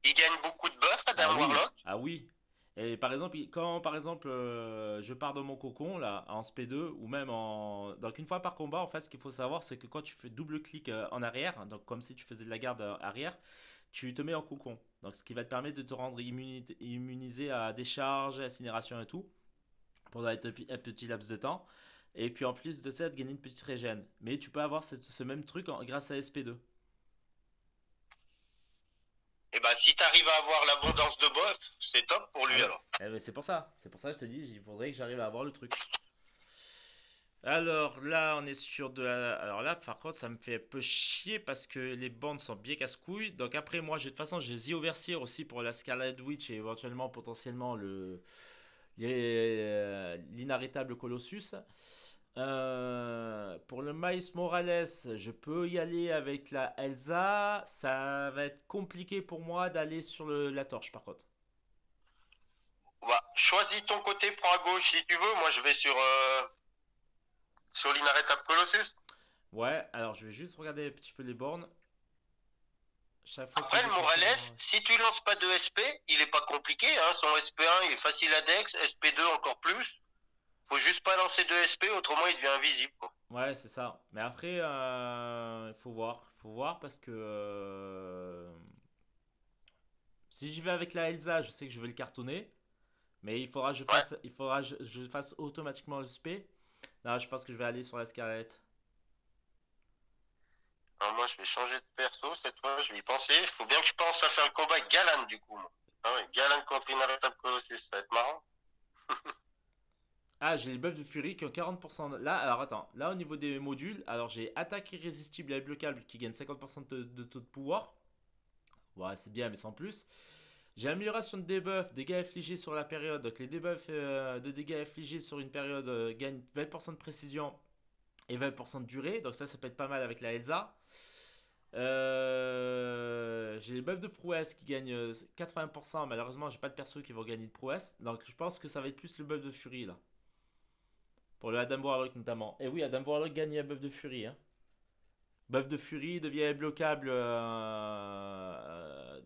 Il gagne beaucoup de buffs, Ah Adam oui, Warlock. ah oui. Et par exemple, quand par exemple je pars dans mon cocon là en SP2 ou même en donc une fois par combat en fait ce qu'il faut savoir c'est que quand tu fais double clic en arrière donc comme si tu faisais de la garde arrière tu te mets en cocon donc ce qui va te permettre de te rendre immunisé à décharge, incinération et tout pendant un petit laps de temps et puis en plus de ça de gagner une petite régène mais tu peux avoir ce même truc grâce à SP2. Et bah, si t'arrives à avoir l'abondance de buffs, c'est top pour Ah lui oui. alors. Eh ben, c'est pour ça que je te dis il faudrait que j'arrive à avoir le truc. Alors là, on est sur de la. Alors là, par contre, ça me fait un peu chier parce que les bandes sont bien casse-couilles. Donc après, moi, de toute façon, j'ai The Overseer aussi pour la Scarlet Witch et éventuellement, potentiellement, l'inarrêtable Colossus. Pour le Miles Morales, je peux y aller avec la Elsa. Ça va être compliqué pour moi d'aller sur la torche, par contre. Bah, choisis ton côté, prends à gauche si tu veux. Moi, je vais sur l'inarrêtable Colossus. Ouais, alors je vais juste regarder un petit peu les bornes. Chaque fois que Après, je le vais Morales, faire- si tu lances pas de SP, il est pas compliqué. Hein. Son SP1, il est facile à Dex. SP2, encore plus. Faut juste pas lancer de SP, autrement, il devient invisible, quoi. Ouais, c'est ça. Mais après, il faut voir. Il faut voir parce que si j'y vais avec la Elsa, je sais que je vais le cartonner. Mais Ouais. il faudra que je fasse automatiquement le SP. Non, je pense que je vais aller sur la Scarlett. Alors, moi, je vais changer de perso cette fois. Je vais y penser. Il faut bien que je pense à faire le combat avec Galan, du coup. Moi. Ah ouais, Galan contre l'inarrêtable Colossus, ça va être marrant. Ah, j'ai les buffs de Fury qui ont 40%. Là, alors attends, là au niveau des modules, alors j'ai attaque irrésistible et bloquable qui gagne 50% de taux de pouvoir. Ouais, c'est bien, mais sans plus. J'ai amélioration de debuff, dégâts infligés sur la période. Donc les debuffs de dégâts infligés sur une période gagnent 20% de précision et 20% de durée. Donc ça peut être pas mal avec la Elsa. J'ai les buffs de prouesse qui gagnent 80%. Malheureusement, j'ai pas de perso qui vont gagner de prouesse. Donc je pense que ça va être plus le buff de Fury là. Pour le Adam Warlock notamment. Et oui, Adam Warlock gagne un buff de Fury. Hein. Buff de Fury devient bloquable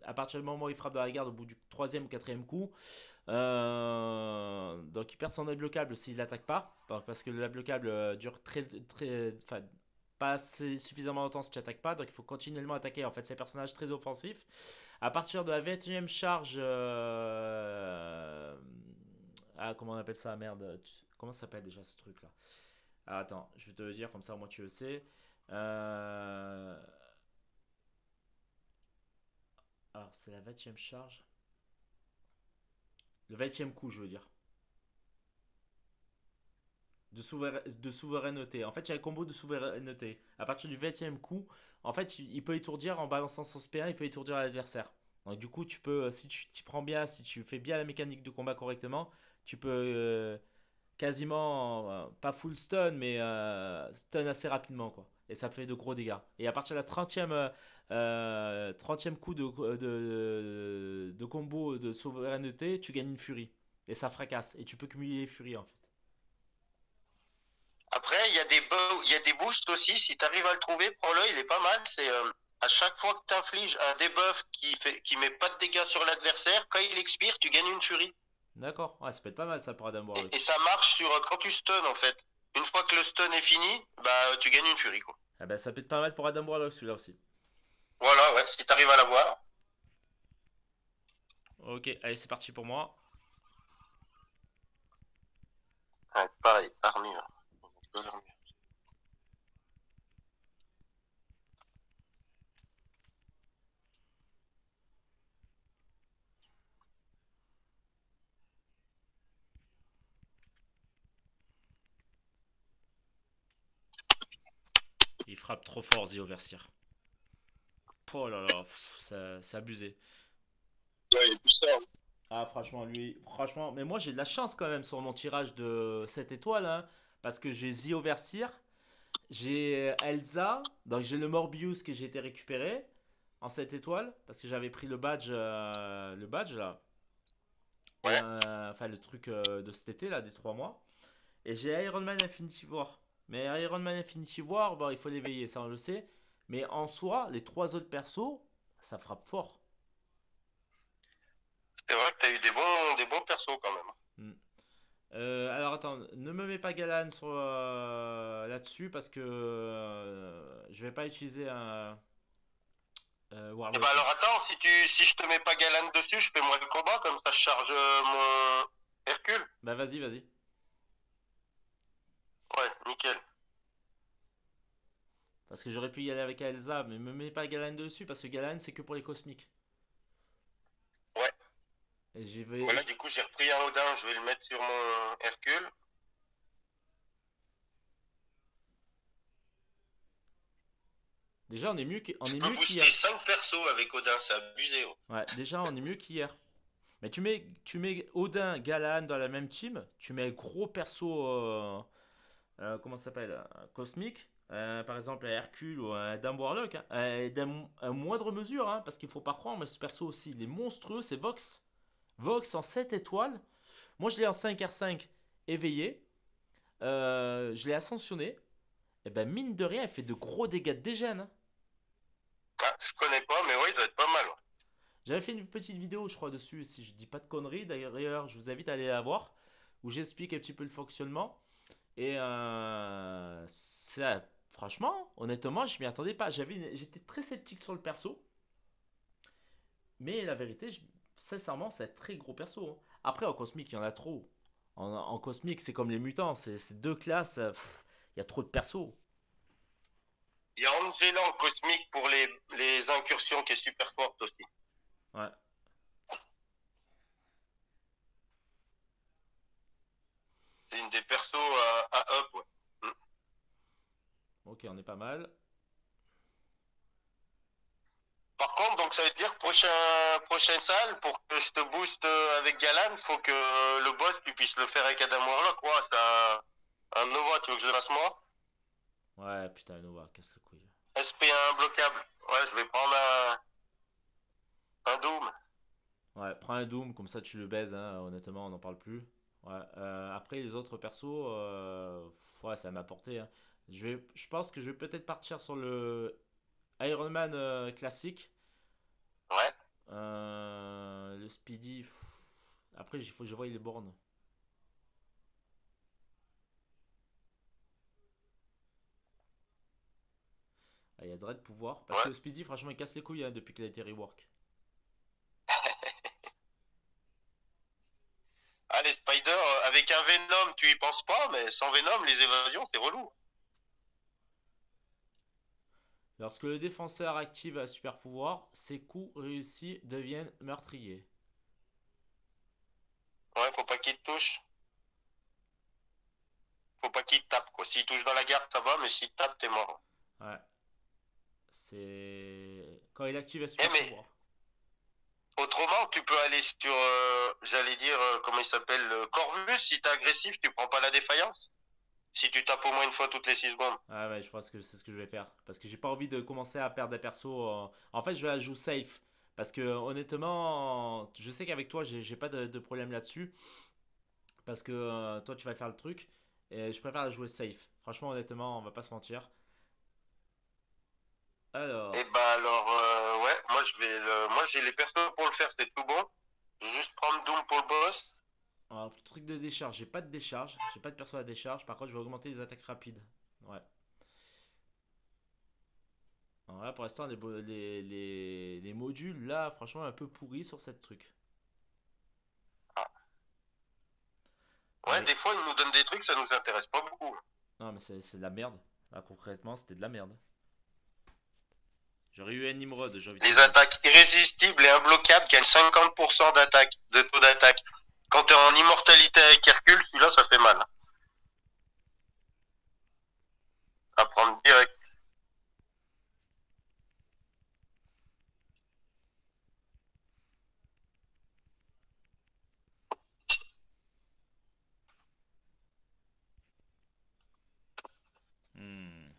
à partir du moment où il frappe dans la garde au bout du troisième ou quatrième coup. Donc il perd son débloquable s'il n'attaque pas. Parce que le débloquable dure enfin, pas assez, suffisamment longtemps si tu n'attaques pas. Donc il faut continuellement attaquer. En fait, c'est un personnage très offensif. À partir de la 21e charge. Ah, comment on appelle ça? Merde. Comment ça s'appelle déjà ce truc là? Ah, attends, je vais te le dire comme ça, moi tu le sais. Euh, Alors, c'est la 20e charge. Le 20e coup, je veux dire. De souveraineté. En fait, il y a un combo de souveraineté. À partir du 20e coup, en fait, il peut étourdir en balançant son spé il peut étourdir l'adversaire. Donc, du coup, tu peux, si tu t'y prends bien, si tu fais bien la mécanique de combat correctement, tu peux quasiment, pas full stun, mais stun assez rapidement, quoi. Et ça fait de gros dégâts. Et à partir de la 30e coup de combo de souveraineté, tu gagnes une furie. Et ça fracasse. Et tu peux cumuler les furies, en fait. Après, il y a des boosts aussi. Si tu arrives à le trouver, prends-le, il est pas mal. C'est à chaque fois que tu infliges un debuff qui met pas de dégâts sur l'adversaire, quand il expire, tu gagnes une furie. D'accord. Ouais, ça peut être pas mal, ça, pour Adam Warlock. Et ça marche sur quand tu stun en fait. Une fois que le stun est fini, bah tu gagnes une furie quoi. Ah ben, ça peut être pas mal pour Adam Warlock, celui-là aussi. Voilà, ouais, si tu arrives à l'avoir. Ok, allez, c'est parti pour moi. Ouais, pareil, armure. Il frappe trop fort, Zio Versir. Oh là là, c'est abusé. Ouais, il y a plus ça. Ah, franchement, lui, franchement, mais moi j'ai de la chance quand même sur mon tirage de 7 étoiles, hein, parce que j'ai Zio Versir, j'ai Elsa, donc j'ai le Morbius que j'ai été récupéré en 7 étoiles, parce que j'avais pris le badge là, et Ouais. enfin le truc de cet été là, des 3 mois, et j'ai Iron Man Infinity War. Mais Iron Man Infinity War, bon, il faut l'éveiller, ça on le sait, mais en soi, les 3 autres persos, ça frappe fort. C'est vrai que t'as eu des bons persos quand même. Hmm. Alors attends, ne me mets pas Galan sur là-dessus parce que je vais pas utiliser un Et bah Warlock là. alors attends, si je te mets pas Galan dessus, je fais moi le combat, comme ça je charge mon Hercule. Bah vas-y, vas-y. Ouais, nickel. Parce que j'aurais pu y aller avec Elsa, mais me mets pas Galan dessus parce que Galan c'est que pour les cosmiques. Ouais. Et j'y vais. Voilà, du coup j'ai repris un Odin, je vais le mettre sur mon Hercule. Déjà on Je est peux mieux booster qu'hier. 5 persos avec Odin, c'est abusé. Oh. Ouais, déjà on est mieux qu'hier. Mais tu mets Odin, Galan dans la même team, tu mets un gros perso comment ça s'appelle cosmique, par exemple un Hercule ou un Dame Warlock, hein, à moindre mesure, hein, parce qu'il faut pas croire, mais ce perso aussi, il est monstrueux, c'est Vox. Vox en 7 étoiles. Moi je l'ai en 5R5 éveillé, je l'ai ascensionné, et ben mine de rien, il fait de gros dégâts de dégène. Hein. Ah, je connais pas, mais ouais, il doit être pas mal. Ouais. J'avais fait une petite vidéo, je crois, dessus, si je dis pas de conneries, d'ailleurs, je vous invite à aller la voir, où j'explique un petit peu le fonctionnement. Et franchement, honnêtement, je m'y attendais pas. J'étais très sceptique sur le perso, mais la vérité, sincèrement, c'est un très gros perso. Hein. Après, en cosmique, il y en a trop. En cosmique, c'est comme les mutants, c'est deux classes. Il y a trop de persos. Il y a Angela en cosmique pour les incursions qui est super forte aussi. Ouais. C'est une des persos à up, ouais. Mm. Ok, on est pas mal. Par contre, donc ça veut dire prochaine salle, pour que je te booste avec Galan, faut que le boss, tu puisses le faire avec Adam Warlock, quoi. C'est un Nova, tu veux que je le fasse moi? Ouais, putain, Nova, casse le couille. SP1 bloquable. Ouais, je vais prendre un Doom. Ouais, prends un Doom, comme ça tu le baises, hein, honnêtement, on n'en parle plus. Ouais, après les autres persos, ouais, ça m'a porté, hein. Je pense que je vais peut-être partir sur le Iron Man classique. Ouais. Le Speedy, après il faut que je voie les bornes. Ah, il y a Dread pouvoir, parce que Ouais. le Speedy, franchement, il casse les couilles hein, depuis qu'il a été rework. Ah, les Spider, avec un Venom, tu y penses pas, mais sans Venom, les évasions, c'est relou. Lorsque le défenseur active un super pouvoir, ses coups réussis deviennent meurtriers. Ouais, faut pas qu'il te touche. Faut pas qu'il te tape, quoi. S'il touche dans la garde, ça va, mais s'il te tape, t'es mort. Ouais, c'est quand il active un Eh, super mais pouvoir. autrement, tu peux aller sur, j'allais dire, comment il s'appelle, Corvus. Si t'es agressif, tu prends pas la défaillance. Si tu tapes au moins une fois toutes les 6 secondes. Ah ouais, je pense que c'est ce que je vais faire. Parce que j'ai pas envie de commencer à perdre des persos. En fait, je vais la jouer safe. Parce que honnêtement, je sais qu'avec toi, j'ai pas de problème là-dessus. Parce que toi, tu vas faire le truc. Et je préfère la jouer safe. Franchement, honnêtement, on va pas se mentir. Et Alors, bah alors, ouais, moi j'ai les persos pour le faire, c'est tout bon. Je vais juste prendre Doom pour le boss. truc de décharge. J'ai pas de décharge. J'ai pas de perso à décharge. Par contre, je vais augmenter les attaques rapides. Ouais. Alors là, pour l'instant, les modules, là, franchement, un peu pourris sur cette truc. Ah. Ouais, Allez. des fois ils nous donnent des trucs, ça nous intéresse pas beaucoup. Non, mais c'est de la merde. Là, concrètement, c'était de la merde. J'aurais eu un Nimrod, j'ai envie de Les te dire. attaques irrésistibles et imbloquables gagnent 50% d'attaque, de taux d'attaque. Quand t'es en immortalité avec Hercule, celui-là ça fait mal. À prendre direct. Hmm.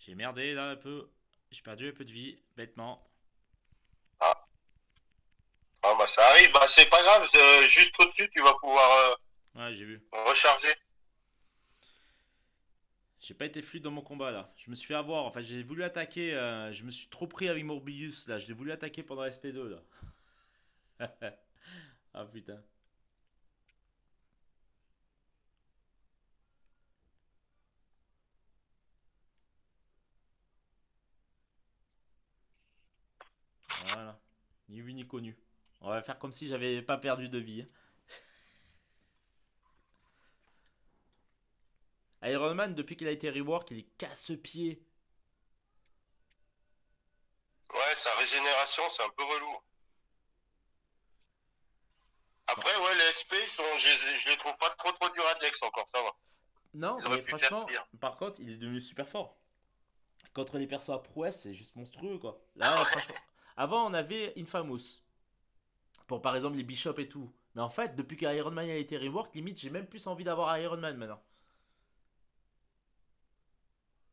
J'ai merdé là un peu. J'ai perdu un peu de vie, bêtement. Ah. Ah bah ça arrive, bah c'est pas grave, juste au-dessus tu vas pouvoir Ouais, j'ai vu. recharger. J'ai pas été fluide dans mon combat là. Je me suis fait avoir. Enfin, j'ai voulu attaquer. Je me suis trop pris avec Morbius là. Je l'ai voulu attaquer pendant SP2 là. Ah putain. Voilà. Ni vu ni connu. On va faire comme si j'avais pas perdu de vie, hein. Iron Man, depuis qu'il a été rework, il est casse-pied. Ouais, sa régénération c'est un peu relou. Bon. Après ouais les SP je les trouve pas trop dur à Dex encore, ça va. Non, Ils mais auraient pu faire franchement, pire. par contre, il est devenu super fort. Contre les persos à prouesse, c'est juste monstrueux quoi. Là, franchement. Avant, on avait Infamous. Pour par exemple les Bishops et tout. Mais en fait, depuis qu'Iron Man a été rework, limite, j'ai même plus envie d'avoir Iron Man maintenant.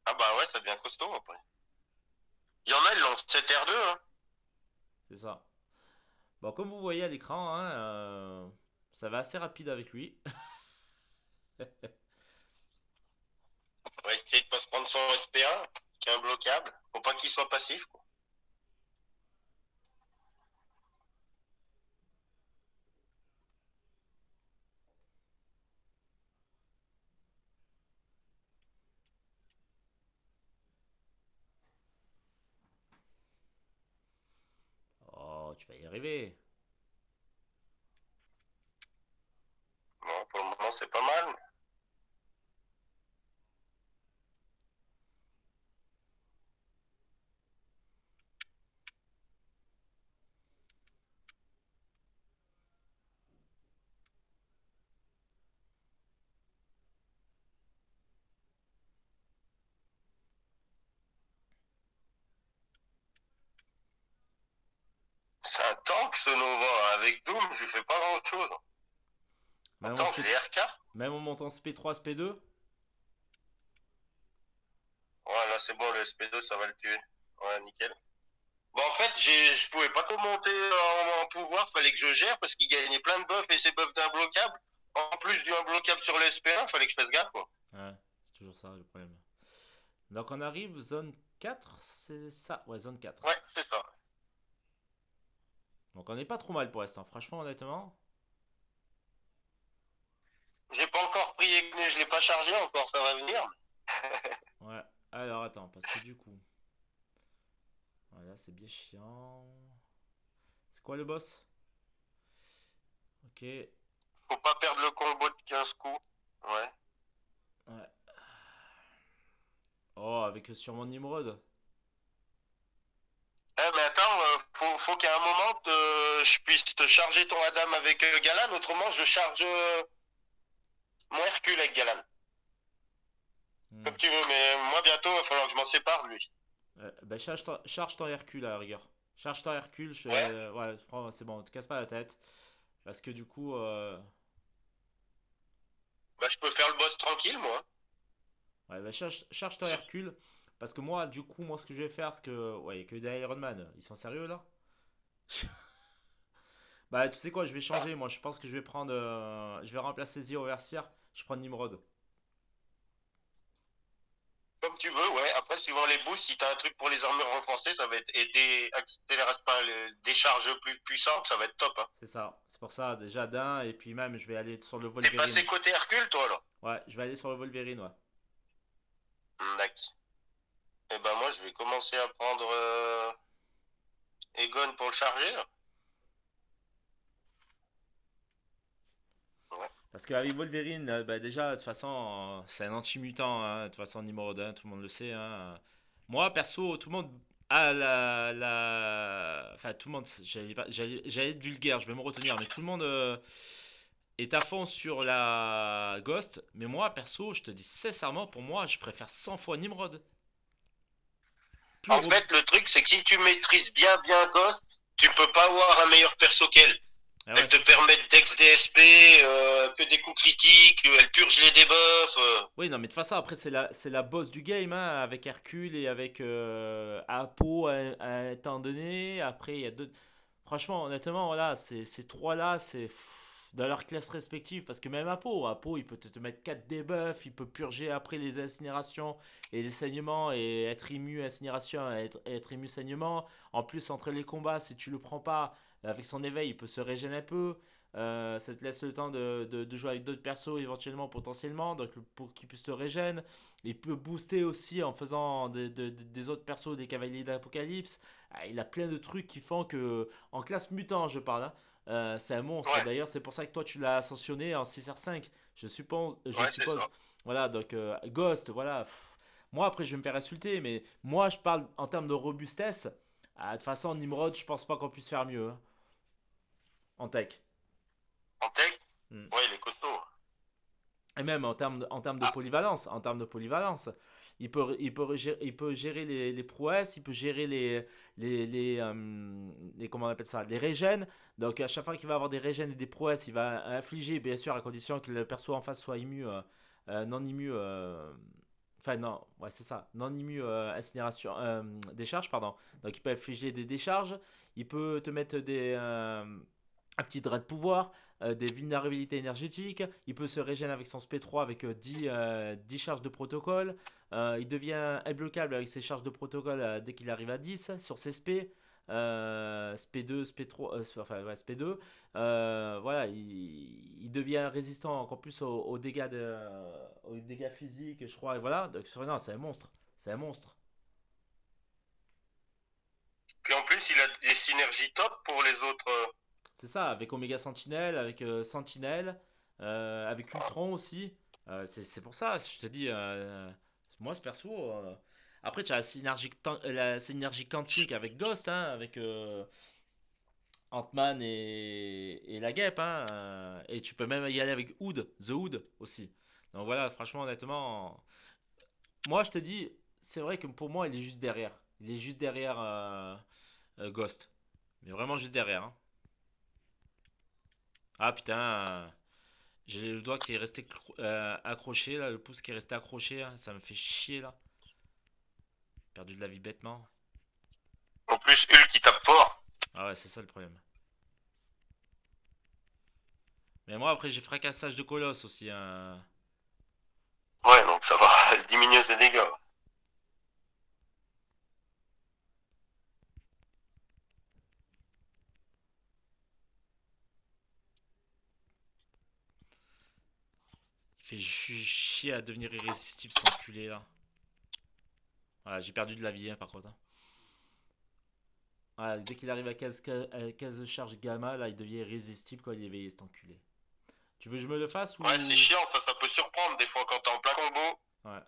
Ah bah ouais, ça devient costaud après. Il y en a, ils l'ont 7R2, hein. C'est ça. Bon, comme vous voyez à l'écran, hein, ça va assez rapide avec lui. On va essayer de pas se prendre son SP1, qui est imbloquable. Faut pas qu'il soit passif, quoi. Oh, tu vas y arriver. Bon, pour le moment, c'est pas mal. un tank ce Nova. Avec Doom, je fais pas grand chose. Même en, Attends, j'ai SP... les RK. Même en montant SP3, SP2? Ouais, là c'est bon, le SP2 ça va le tuer. Ouais, nickel. Bon, en fait, je pouvais pas trop monter en pouvoir, fallait que je gère parce qu'il gagnait plein de buffs et ces buffs d'imbloquable. En plus du imbloquable sur le SP1, fallait que je fasse gaffe, quoi. Ouais, c'est toujours ça le problème. Donc on arrive zone 4, c'est ça? Ouais, zone 4. Ouais, c'est ça. Donc on n'est pas trop mal pour l'instant, franchement, honnêtement. J'ai pas encore pris Egné, je l'ai pas chargé encore, ça va venir. Ouais, alors attends, parce que du coup. Voilà, c'est bien chiant. C'est quoi le boss? Ok, ouais. Faut pas perdre le combo de 15 coups. Ouais. Oh, avec sûrement Nimrod. Eh, mais attends, faut qu'à un moment je puisse te charger ton Adam avec Galan, autrement je charge mon Hercule avec Galan. Hmm. Comme tu veux, mais moi bientôt il va falloir que je m'en sépare de lui. Bah, charge ton Hercule à la rigueur. Charge ton Hercule, Ouais, ouais, c'est bon, te casse pas la tête. Parce que du coup, bah je peux faire le boss tranquille moi. ouais, bah, charge ton Hercule. Parce que moi, du coup, moi, ce que je vais faire, c'est que, ouais, il y a que des Iron Man. Ils sont sérieux là? Bah, tu sais quoi, je vais Ah, changer. Moi, je pense que je vais prendre, je vais remplacer Zero Versier. Je prends Nimrod. comme tu veux, ouais. Après, suivant les boosts, si t'as un truc pour les armures renforcées, ça va être et des accélérations, pas des charges plus puissantes, ça va être top, hein. C'est ça. C'est pour ça, déjà d'un, et puis même, je vais aller sur le T'es Wolverine. passé côté Hercule, toi, là? Ouais, je vais aller sur le Wolverine, ouais. D'accord. Et ben moi, je vais commencer à prendre Egon pour le charger, là. Ouais. Parce qu'avec Wolverine, bah, déjà, de toute façon, c'est un anti-mutant, hein. De toute façon, Nimrod, hein, tout le monde le sait, hein. Moi, perso, tout le monde a Enfin, tout le monde, j'allais être vulgaire, je vais me retenir, mais tout le monde est à fond sur la Ghost. Mais moi, perso, je te dis sincèrement, pour moi, je préfère 100 fois Nimrod. Plus En rob- fait, le truc, c'est que si tu maîtrises bien Ghost, tu peux pas avoir un meilleur perso qu'elle. Ah ouais, Elle te c'est ça. permet de dex DSP, que des coups critiques, elle purge les debuffs. Oui, non, mais de toute façon, après, c'est la boss du game, hein, avec Hercule et avec Apo à un temps donné. Après, il y a deux. Franchement, honnêtement, voilà, ces trois-là, c'est dans leur classe respective. Parce que même Apo, il peut te mettre 4 debuffs, il peut purger après les incinérations et les saignements et être immu incinération et être immu saignement. En plus, entre les combats, si tu le prends pas, avec son éveil, il peut se régénérer un peu. Ça te laisse le temps de jouer avec d'autres persos éventuellement, potentiellement, donc pour qu'ils puissent te régénérer. Il peut booster aussi en faisant des autres persos, des cavaliers d'Apocalypse. Ah, il a plein de trucs qui font que, en classe mutant, je parle, hein, c'est un monstre. Ouais, D'ailleurs, c'est pour ça que toi, tu l'as ascensionné en 6R5, je suppose. Je ouais, c'est suppose. ça. Voilà, donc Ghost, voilà. Moi, après, je vais me faire insulter, mais moi, je parle en termes de robustesse. Ah, de toute façon, Nimrod, je pense pas qu'on puisse faire mieux, hein, en tech. En tech, Hmm. ouais, il est costaud. Et même en termes de Ah, polyvalence, il peut gérer les prouesses, il peut gérer comment on appelle ça, les régènes. Donc à chaque fois qu'il va avoir des régènes et des prouesses, il va infliger, bien sûr, à condition que le perso en face soit immu, non immu, enfin non, ouais c'est ça, non immu incinération, décharge, pardon. Donc il peut infliger des décharges, il peut te mettre un petit trait de pouvoir, des vulnérabilités énergétiques. Il peut se régénérer avec son SP3 avec 10 charges de protocole. Il devient imbloquable avec ses charges de protocole dès qu'il arrive à 10 sur ses SP. SP2, SP3, enfin ouais, SP2. Voilà, il devient résistant encore plus aux dégâts physiques, je crois. Et voilà, donc non, c'est un monstre. C'est un monstre. puis en plus, il a des synergies top pour les autres. C'est ça, avec Omega Sentinel, avec Sentinel, avec Ultron aussi. C'est pour ça, je te dis, moi ce perso. Après, tu as la synergie quantique avec Ghost, hein, avec Ant-Man et la guêpe, hein, et tu peux même y aller avec The Hood aussi. Donc voilà, franchement, honnêtement, moi je te dis, c'est vrai que pour moi, il est juste derrière. Il est juste derrière Ghost. Mais vraiment juste derrière, hein. Ah putain, j'ai le doigt qui est resté accroché là, le pouce qui est resté accroché, hein. Ça me fait chier là. Perdu de la vie bêtement. En plus, Hulk qui tape fort. Ah ouais, c'est ça le problème. Mais moi après j'ai fracassage de colosse aussi, hein. Ouais, donc ça va diminuer ses dégâts. Il fait chier à devenir irrésistible cet enculé là. Voilà, j'ai perdu de la vie, hein, par contre, hein. Voilà, dès qu'il arrive à 15 charge gamma, là il devient irrésistible quand il est éveillé cet enculé. Tu veux que je me le fasse ou... Ouais, c'est chiant, ça peut surprendre des fois quand t'es en plein combo. Ouais.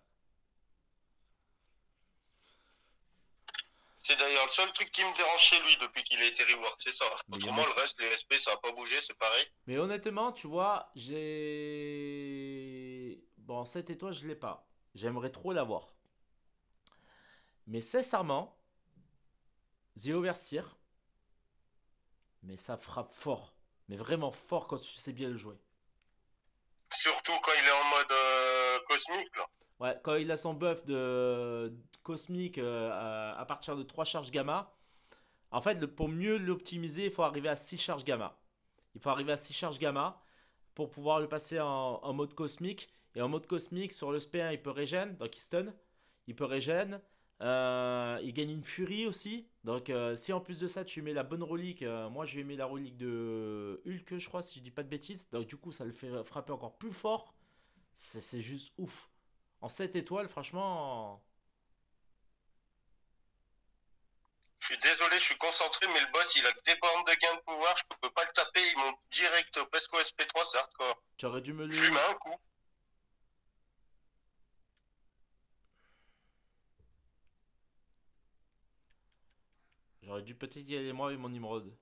C'est d'ailleurs le seul truc qui me dérange chez lui depuis qu'il a été rework, c'est ça. Mais, Autrement, le reste, les SP, ça a pas bougé, c'est pareil. Mais honnêtement, tu vois, j'ai... Bon, cette étoile, je l'ai pas. J'aimerais trop l'avoir. Mais sincèrement, The Overseer, mais ça frappe fort. Mais vraiment fort quand tu sais bien le jouer. Surtout quand il est en mode cosmique, là. Ouais, quand il a son buff de cosmique à partir de 3 charges gamma, en fait, pour mieux l'optimiser, il faut arriver à 6 charges gamma. Il faut arriver à 6 charges gamma pour pouvoir le passer en mode cosmique. Et en mode cosmique, sur le SP1, il peut régène, donc il stun. Il peut régène. Il gagne une furie aussi. Donc si en plus de ça, tu mets la bonne relique, moi je vais mettre la relique de Hulk, je crois, si je dis pas de bêtises. Donc du coup, ça le fait frapper encore plus fort. C'est juste ouf. En 7 étoiles, franchement... Je suis désolé, je suis concentré, mais le boss, il a que des bornes de gain de pouvoir, je peux pas le taper, il monte direct presque au SP3, c'est hardcore. Tu aurais dû me le... Je lui mets un coup. J'aurais dû peut-être y aller moi avec mon Nimrod.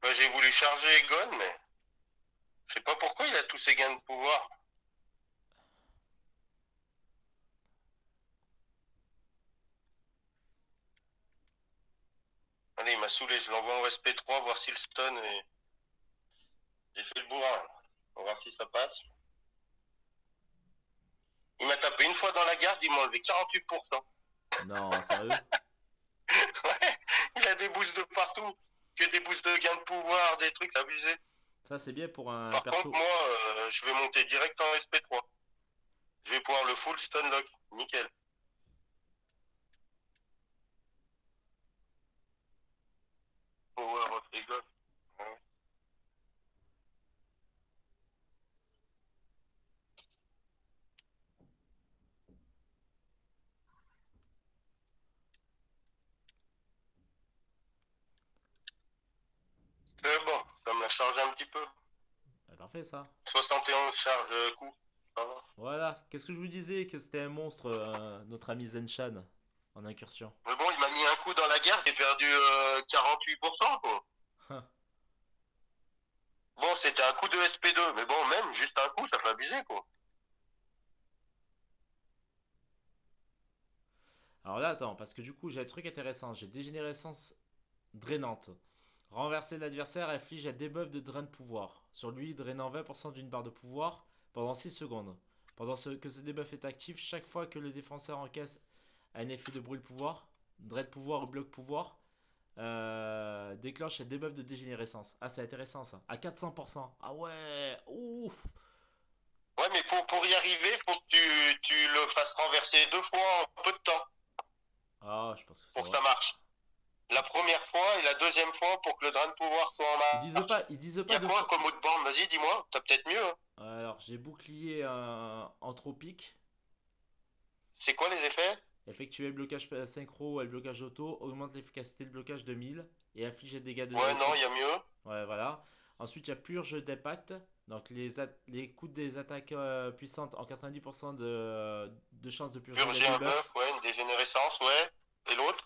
Bah, j'ai voulu charger Egon, mais je sais pas pourquoi il a tous ses gains de pouvoir. Allez, il m'a saoulé, je l'envoie en SP3, voir s'il stun et... J'ai fait le bourrin. On va voir si ça passe. Il m'a tapé une fois dans la garde, il m'a enlevé 48%. Non, sérieux? Ouais, il a des boosts de partout. Que des boosts de gain de pouvoir, des trucs abusés. Ça c'est bien pour un Par perso. contre, moi, je vais monter direct en SP3. Je vais pouvoir le full stun lock. Nickel. Power of Egon. Ouais. C'est bon, ça me l'a chargé un petit peu. Ah, parfait ça. 71 charges coup. Ça va. Voilà, qu'est-ce que je vous disais que c'était un monstre, notre ami Zenchan, en incursion. Mais bon, il m'a mis un coup dans la garde, j'ai perdu 48%, quoi. Bon, c'était un coup de SP2, mais bon, même juste un coup, ça fait abuser, quoi. Alors là, attends, parce que du coup, j'ai un truc intéressant. J'ai dégénérescence drainante. Renverser l'adversaire inflige un debuff de drain de pouvoir. Sur lui, drainant 20% d'une barre de pouvoir pendant 6 secondes. Que ce debuff est actif, chaque fois que le défenseur encaisse un effet de brûle pouvoir, drain de pouvoir ou bloc pouvoir, déclenche un debuff de dégénérescence. Ah, c'est intéressant ça. À 400%. Ah ouais, ouf. Ouais, mais pour y arriver, faut que tu le fasses renverser 2 fois en peu de temps Ah, je pense que ça pour que va. ça marche. La première fois et la deuxième fois pour que le drain de pouvoir soit en marche. Ils disent Il y pas a de quoi fois. comme autre bande? Vas-y, dis-moi, t'as peut-être mieux, hein. Alors, j'ai bouclier anthropique. C'est quoi les effets? Effectuer le blocage synchro et le blocage auto. Augmente l'efficacité de blocage de 1000. Et inflige des dégâts de... Ouais, non, il y a mieux. Ouais, voilà. Ensuite, il y a purge d'impact. Donc, les coups des attaques puissantes en 90% de chances de purger Purger les un debuffs. buff, ouais, une dégénérescence, ouais. Et l'autre?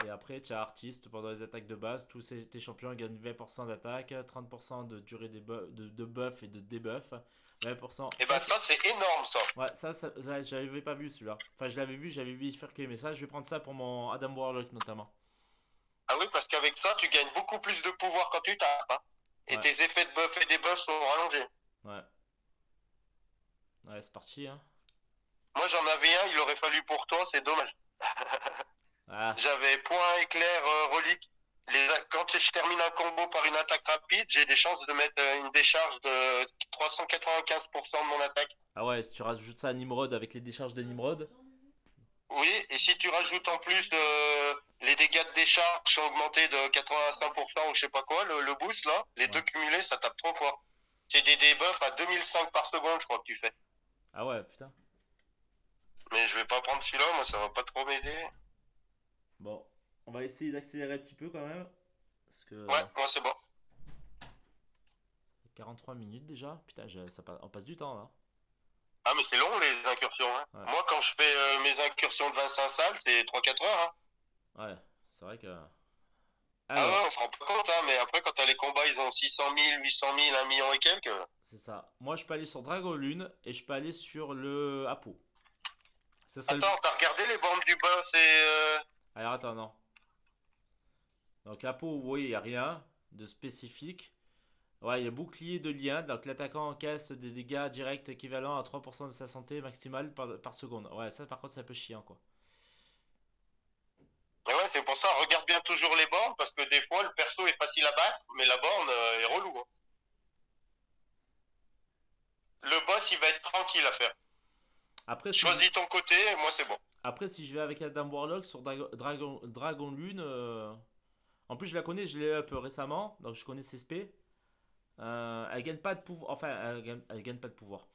Et après, tu as artiste pendant les attaques de base. Tes champions gagnent 20% d'attaque, 30% de durée de buff et de debuff. 20%. Et bah ça, c'est énorme, ça. Ouais, ça, j'avais pas vu celui-là. Enfin, je l'avais vu, j'avais vu bifurquer. Mais ça, je vais prendre ça pour mon Adam Warlock notamment. Ah oui, parce qu'avec ça, tu gagnes beaucoup plus de pouvoir quand tu tapes, hein. Et Ouais, tes effets de buff et des buffs sont rallongés. ouais. Ouais, c'est parti, hein. Moi, j'en avais un, il aurait fallu pour toi, c'est dommage. Ah, J'avais point éclair relique. Quand je termine un combo par une attaque rapide, j'ai des chances de mettre une décharge de 395% de mon attaque. ah ouais, tu rajoutes ça à Nimrod avec les décharges de Nimrod. Oui, et si tu rajoutes en plus les dégâts de décharge sont augmentés de 85% ou je sais pas quoi, le boost là, les Ouais. deux cumulés, ça tape trop fort. C'est des debuffs à 2005 par seconde, je crois que tu fais. Ah ouais, putain. Mais je vais pas prendre celui-là, moi ça va pas trop m'aider. Bon, on va essayer d'accélérer un petit peu quand même. Parce Ouais, que moi c'est bon. 43 minutes déjà. Putain, on passe du temps là. Ah mais c'est long les incursions, hein. Ouais, Moi quand je fais mes incursions de 25 salles, c'est 3-4 heures, hein. ouais, c'est vrai que. Ah Alors, ouais, on se rend pas compte, hein, mais après quand t'as les combats, ils ont 600 000, 800 000, 1 million et quelques. c'est ça. Moi, je peux aller sur Dragon Lune et je peux aller sur le Apo. Ça serait le. Attends, t'as regardé les bandes du boss et... Alors, attends, non. Donc, Apo, oui, il n'y a rien de spécifique. Ouais, il y a bouclier de lien. Donc, l'attaquant encaisse des dégâts directs équivalents à 3% de sa santé maximale par seconde. Ouais, ça, par contre, c'est un peu chiant, quoi. Mais ouais, c'est pour ça, regarde bien toujours les bornes, parce que des fois, le perso est facile à battre, mais la borne est relou, hein. Le boss, il va être tranquille à faire. Après, si je, Choisis ton côté, moi c'est bon. Après, si je vais avec Adam Warlock sur Dragon Lune, en plus je la connais, je l'ai up récemment, donc je connais ses spé. Elle gagne pas de pouvoir. Enfin, elle gagne pas de pouvoir.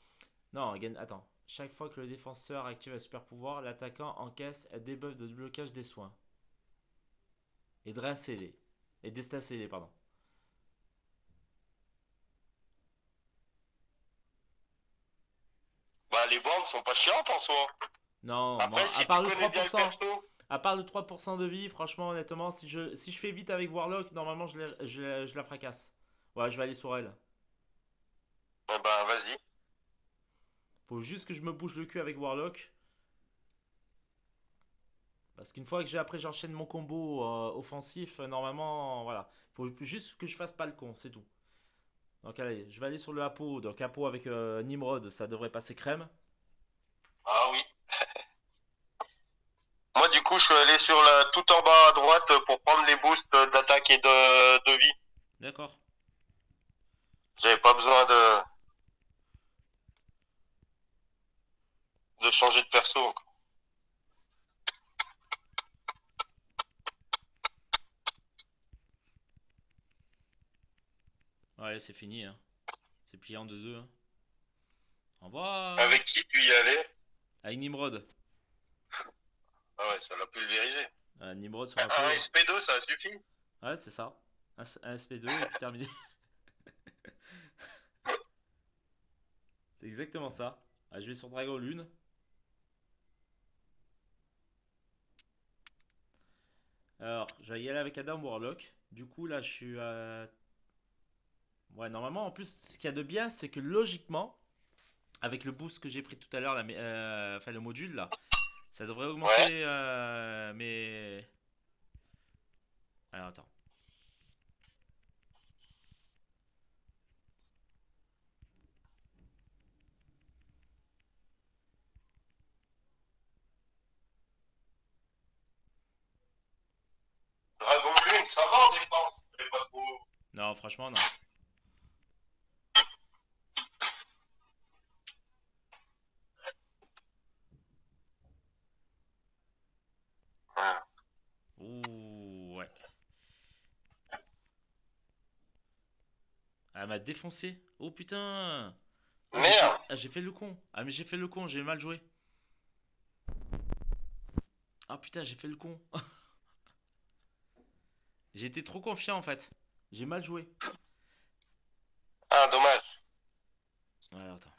Non, elle gagne. Attends. Chaque fois que le défenseur active un super pouvoir, l'attaquant encaisse un debuff de blocage des soins. Et drain scellé. Et destin scellé, pardon. Bah, les bornes sont pas chiantes en soi. Non, Après, à si tu part le connais bien le 3%. perso, À part le 3% de vie, franchement, honnêtement, si je fais vite avec Warlock, normalement je la fracasse. Ouais, je vais aller sur elle. eh ben vas-y. Faut juste que je me bouge le cul avec Warlock. Parce qu'une fois que j'enchaîne mon combo offensif, normalement, voilà. Faut juste que je fasse pas le con, c'est tout. Donc allez, je vais aller sur le Apo. Donc Apo avec Nimrod, ça devrait passer crème. Ah oui. Moi, du coup, je suis allé sur la tout en bas à droite pour prendre les boosts d'attaque et de vie. D'accord. J'avais pas besoin de changer de perso encore. Ouais, c'est fini, hein. C'est plié en deux, hein. Au revoir. Avec qui tu y allais? Avec Nimrod. Ah ouais, ça l'a pulvérisé. Nimrod sur Un Apo. SP2, ça suffit. Ouais, c'est ça. Un SP2 et puis terminé. C'est exactement ça. Ah, je vais sur Dragon Lune. Alors, je vais y aller avec Adam Warlock. Du coup, là, je suis à. Ouais, normalement, en plus, ce qu'il y a de bien, c'est que logiquement, avec le boost que j'ai pris tout à l'heure, enfin le module là, ça devrait Ouais. augmenter mes. Alors attends. Dragon Lune, ça va en défense. C'est pas trop. Non, franchement, non. Ah. Ouh, ouais. Elle m'a défoncé. Oh putain. Oh, Merde. j'ai fait le con. Ah, mais j'ai fait le con, j'ai mal joué. Ah putain, j'ai fait le con. J'étais trop confiant en fait. J'ai mal joué. Ah, dommage. Ouais, attends.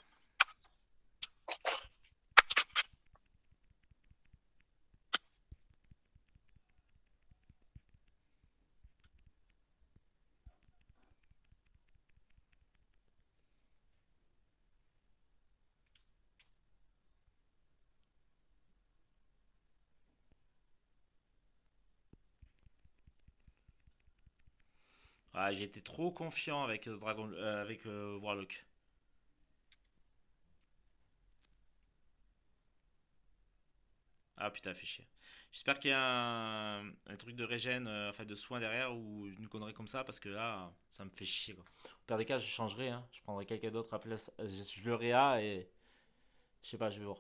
Ah, j'étais trop confiant avec avec Warlock. Ah putain, fait chier. J'espère qu'il y a un truc de régène, enfin de soin derrière ou une connerie comme ça parce que là, ça me fait chier quoi. Au pire des cas, je changerai, hein. Je prendrai quelqu'un d'autre à place. Je le réa et je sais pas, je vais voir.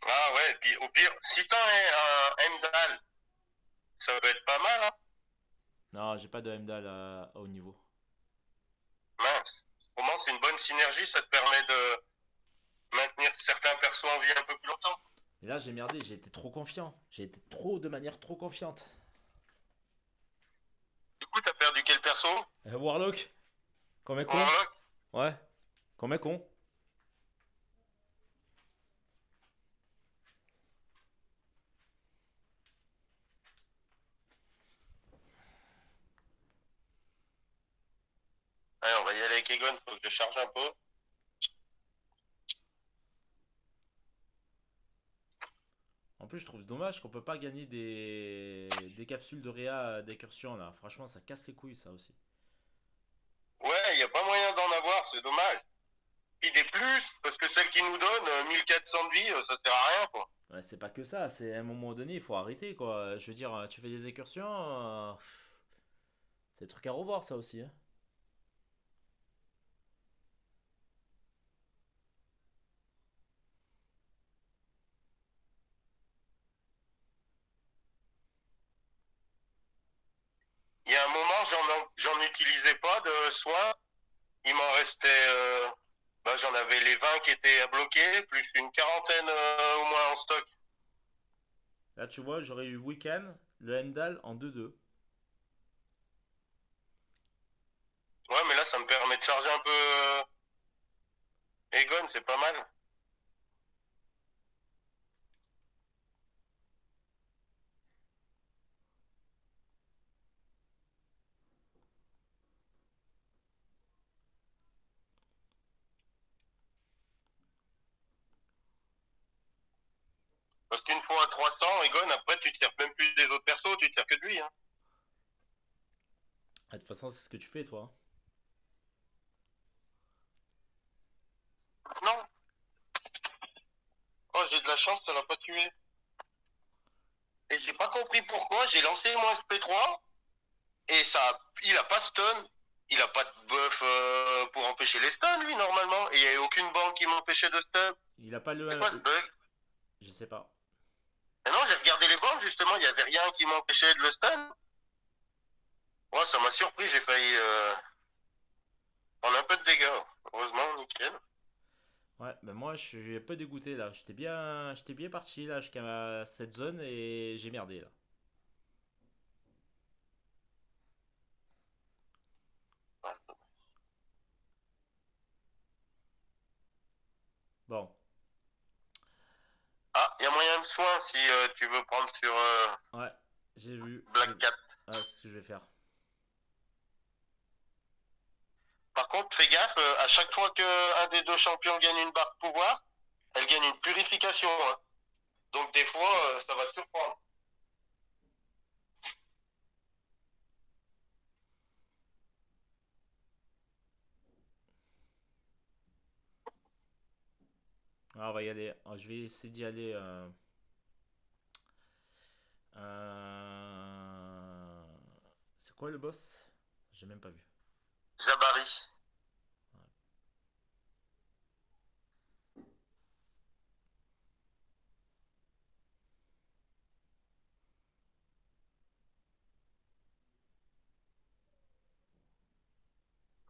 Ah ouais, et puis au pire, si t'as un Emdal, ça peut être pas mal, hein. Non, j'ai pas de Heimdall à haut niveau. Mince. Au moins, c'est une bonne synergie, ça te permet de maintenir certains persos en vie un peu plus longtemps. Et là, j'ai merdé, j'ai été trop confiant. J'ai été trop de manière trop confiante. Du coup, t'as perdu quel perso? Warlock, comme un con. Warlock? Ouais, comme un con. Allez, on va y aller avec Egon, faut que je charge un peu. En plus, je trouve dommage qu'on peut pas gagner des capsules de réa d'incursion là. Franchement, ça casse les couilles ça aussi. Ouais, y a pas moyen d'en avoir, c'est dommage. Puis des plus, parce que celle qui nous donne 1400 de vie, ça sert à rien, quoi. Ouais, c'est pas que ça, c'est à un moment donné, il faut arrêter quoi. Je veux dire, tu fais des incursions, c'est des trucs à revoir ça aussi, hein. Il y a un moment, j'en utilisais pas de soins. Il m'en restait, bah, j'en avais les 20 qui étaient à bloquer, plus une quarantaine au moins en stock. Là, tu vois, j'aurais eu Weekend, le Heimdall en 2-2. Ouais, mais là, ça me permet de charger un peu Egon, c'est pas mal. Parce qu'une fois à 300, Egon, après, tu te sers même plus des autres persos, tu te sers que de lui, hein. Ah, de toute façon, c'est ce que tu fais toi, hein. Non. Oh, j'ai de la chance, ça l'a pas tué. Et j'ai pas compris pourquoi, j'ai lancé mon SP3, et ça, il a pas stun. Il a pas de buff pour empêcher les stuns, lui, normalement. Et il y avait aucune banque qui m'empêchait de stun. Il a pas C'est quoi ce bug? Je sais pas. Et non, j'ai regardé les banques, justement, il y avait rien qui m'empêchait de le stun. Ouais, ça m'a surpris, j'ai failli prendre un peu de dégâts. Heureusement, nickel. Ouais, ben moi, je suis un peu dégoûté là. J'étais bien parti là jusqu'à cette zone et j'ai merdé là. Bon, Ah, il y a moyen de soin si tu veux prendre sur ouais, j'ai vu. Black Cat. Ouais, c'est ce que je vais faire. Par contre, fais gaffe, à chaque fois qu'un des deux champions gagne une barre de pouvoir, elle gagne une purification, hein. Donc des fois, ça va te surprendre. Ah, on va y aller. Ah, je vais essayer d'y aller. C'est quoi le boss? J'ai même pas vu. Jabari.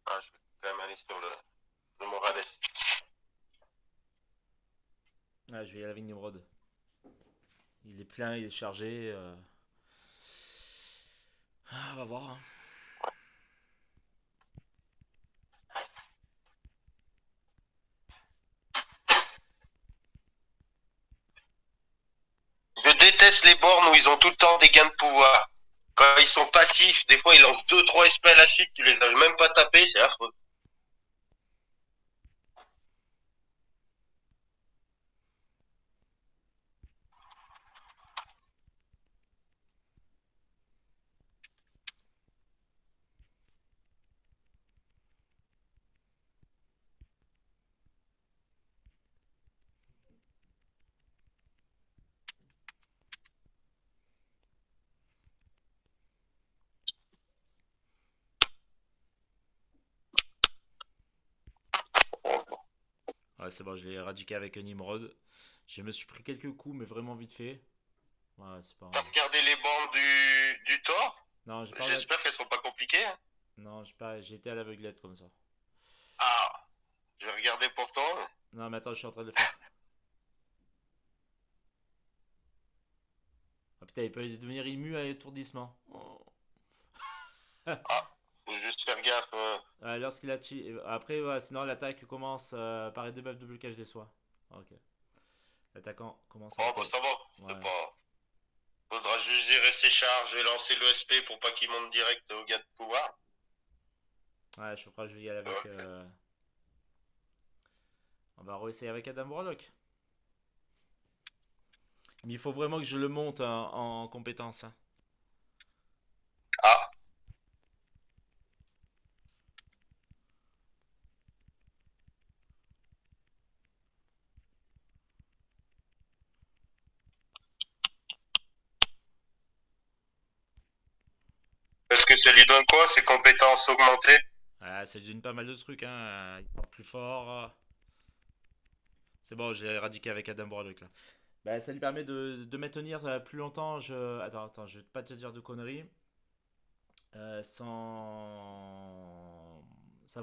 Ah, je vais quand même aller sur le Morales. Ah, je vais y aller avec Nimrod. Il est plein, il est chargé. Ah, on va voir, hein. Je déteste les bornes où ils ont tout le temps des gains de pouvoir. Quand ils sont passifs, des fois ils lancent 2-3 spells à suite, tu les as même pas tapés, c'est affreux. Ouais, c'est bon, je l'ai éradiqué avec un Nimrod. Je me suis pris quelques coups, mais vraiment vite fait. Ouais, c'est pas T'as grave. regardé les bandes du Thor? Non, j'ai pas regardé. J'espère qu'elles sont pas compliquées, hein. Non, j'ai été à l'aveuglette comme ça. Ah, je vais regarder pour toi. Non, mais attends, je suis en train de le faire. Ah putain, il peut devenir immu à l'étourdissement. Oh. Ah, faut juste faire gaffe. Lorsqu'il a après, ouais, sinon l'attaque commence par un debuff de blocage des soins. Ok. L'attaquant commence Oh, avec. bah ça va. C'est Ouais. pas. Faudra juste gérer ses charges et lancer le SP pour pas qu'il monte direct au gars de pouvoir. Ouais, je crois que je vais y aller avec. Ok. On va réessayer avec Adam Warlock. Mais il faut vraiment que je le monte en compétence, hein. Ah, parce que ça lui donne quoi? Ses compétences augmentées? Ah, ça donne pas mal de trucs, hein. Il part plus fort. C'est bon, j'ai éradiqué avec Adam Warlock là. Bah, ça lui permet de maintenir plus longtemps. Attends, je vais pas te dire de conneries. Sa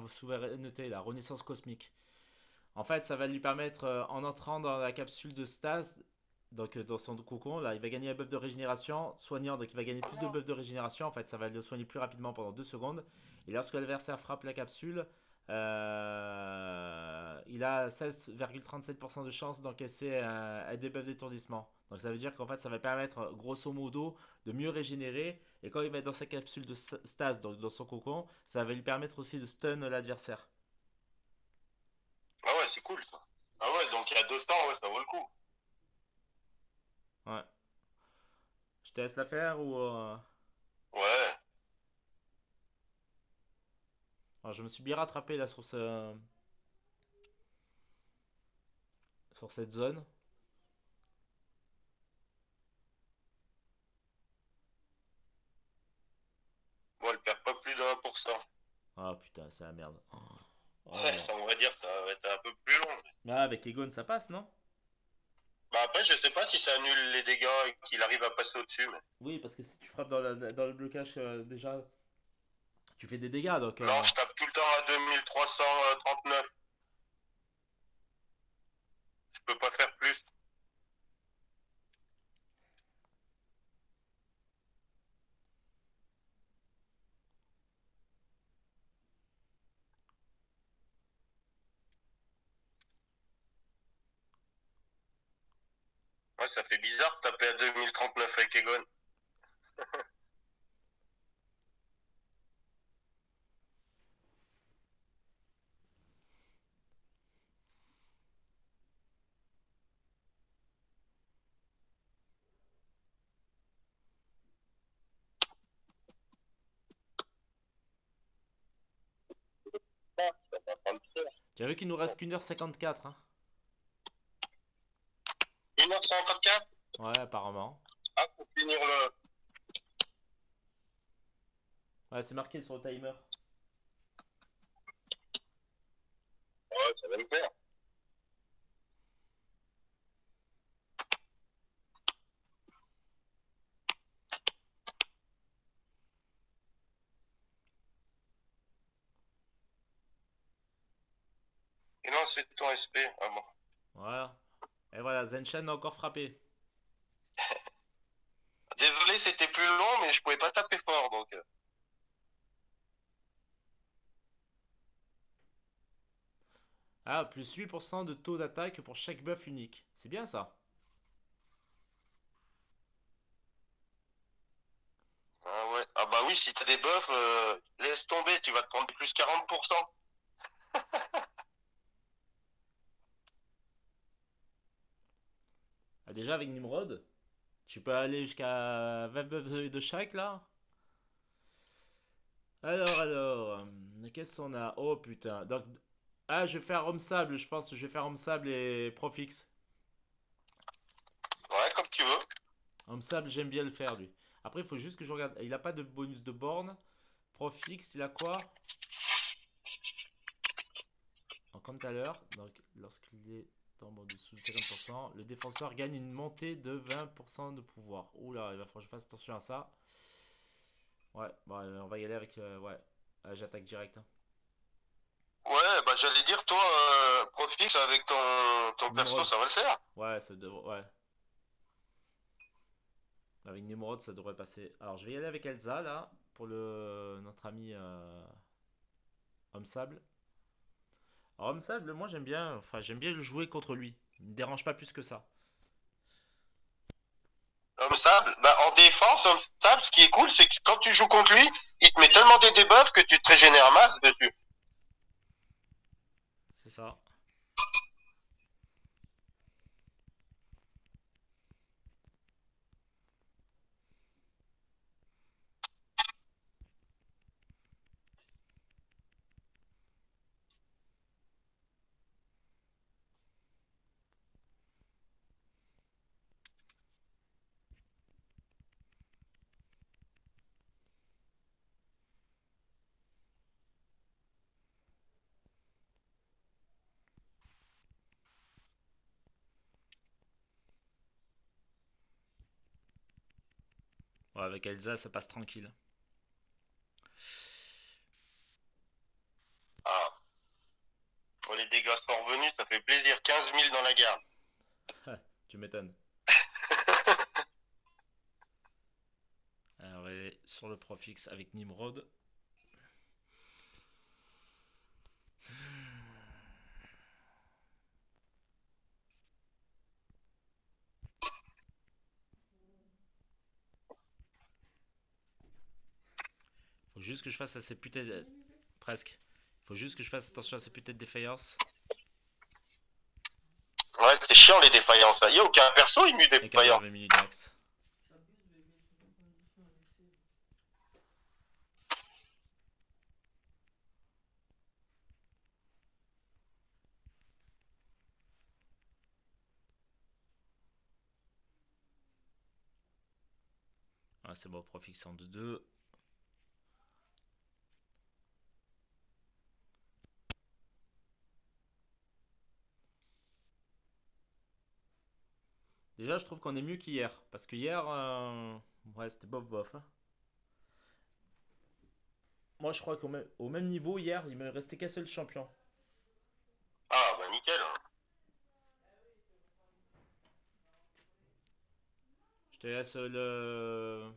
souveraineté, la renaissance cosmique. En fait, ça va lui permettre, en entrant dans la capsule de stase, donc dans son cocon, là, il va gagner un buff de régénération, soignant, donc il va gagner plus de buff de régénération. En fait, ça va le soigner plus rapidement pendant 2 secondes. Et lorsque l'adversaire frappe la capsule, il a 16,37% de chance d'encaisser un debuff d'étourdissement. Donc ça veut dire qu'en fait, ça va permettre, grosso modo, de mieux régénérer. Et quand il va être dans sa capsule de stase, donc dans son cocon, ça va lui permettre aussi de stun l'adversaire. Ah ouais, c'est cool ça. Ah ouais, donc il y a 200, ouais, ça vaut le coup. Ouais. Je te laisse la faire ou Ouais. Alors, je me suis bien rattrapé là sur cette zone. Bon, elle perd pas plus de 1%. Ah putain, c'est la merde. Ouais, Oh. ça, on va dire, ça va être un peu plus long. Ah, avec Egon, ça passe, non? Bah après, je sais pas si ça annule les dégâts et qu'il arrive à passer au-dessus, mais. Oui, parce que si tu frappes dans le blocage déjà, tu fais des dégâts. Donc, Non, je tape tout le temps à 2339. Je peux pas faire plus. Ouais, ça fait bizarre de taper à 2039 avec Egon. Ah, ça va pas le faire. tu as vu qu'il nous reste qu'une heure 54, hein? 1954. Ouais, apparemment. Ah, pour finir le. Ouais, c'est marqué sur le timer. Ouais, ça va le faire. Et non, c'est ton SP. Ah bon. Voilà. Et voilà, Zenshan a encore frappé. Désolé, c'était plus long, mais je pouvais pas taper fort, donc. Ah, plus 8% de taux d'attaque pour chaque buff unique. C'est bien ça. Ah ouais. Ah bah oui, si t'as des buffs, laisse tomber, tu vas te prendre plus 40%. Ah, déjà, avec Nimrod, tu peux aller jusqu'à 20 buffs de chaque là. Qu'est-ce qu'on a? Oh putain. Donc, ah, je vais faire Homme Sable, je pense que je vais faire Homme Sable et Profix. Ouais, comme tu veux. Homme Sable, j'aime bien le faire lui. Après, il faut juste que je regarde. Il a pas de bonus de borne. Profix, il a quoi? Donc comme tout à l'heure. Donc, lorsqu'il est tombe en dessous de 50%, le défenseur gagne une montée de 20% de pouvoir. Oula, il va falloir que je fasse attention à ça. Ouais, bon, on va y aller avec. Ouais, j'attaque direct, hein. Ouais, bah j'allais dire, toi, Profix, avec ton perso, Nimrod. ça va le faire. Ouais, ça devrait. Ouais. Avec Nimrod, ça devrait passer. Alors, je vais y aller avec Elsa, là, pour notre ami Homme Sable. Alors, Homme Sable, moi, j'aime bien. Enfin, j'aime bien le jouer contre lui. Il me dérange pas plus que ça. Homme sable, bah en défense, homme sable, ce qui est cool, c'est que quand tu joues contre lui, il te met tellement des debuffs que tu te régénères masse dessus. C'est ça. Ouais, avec Elsa, ça passe tranquille. Ah, pour les dégâts sont revenus, ça fait plaisir. 15 000 dans la garde. Tu m'étonnes. Alors, on va aller sur le Profix avec Nimrod. Faut juste que je fasse à ces putains de... Presque. Faut juste que je fasse attention à ces putains de défaillances. Ouais, c'est chiant les défaillances. Il n'y a aucun perso immu Et qu'à défaillant. 20 minutes max. Ah, c'est bon, Profix en 2-2. Déjà, je trouve qu'on est mieux qu'hier. Parce que hier, ouais, c'était bof bof, hein. Moi, je crois qu'au même niveau, hier, il me restait qu'un seul champion. Ah, bah nickel. Je te laisse le...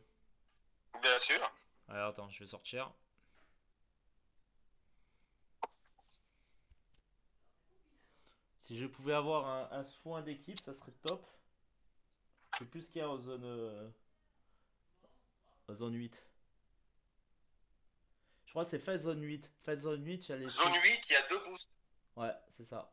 Bien sûr. Alors, attends, je vais sortir. Si je pouvais avoir un soin d'équipe, ça serait top. C'est plus qu'il y a aux zone 8. Je crois que c'est Phase Zone 8. Phase Zone 8, il y a les Zone trucs. 8, il y a 2 boosts. Ouais, c'est ça.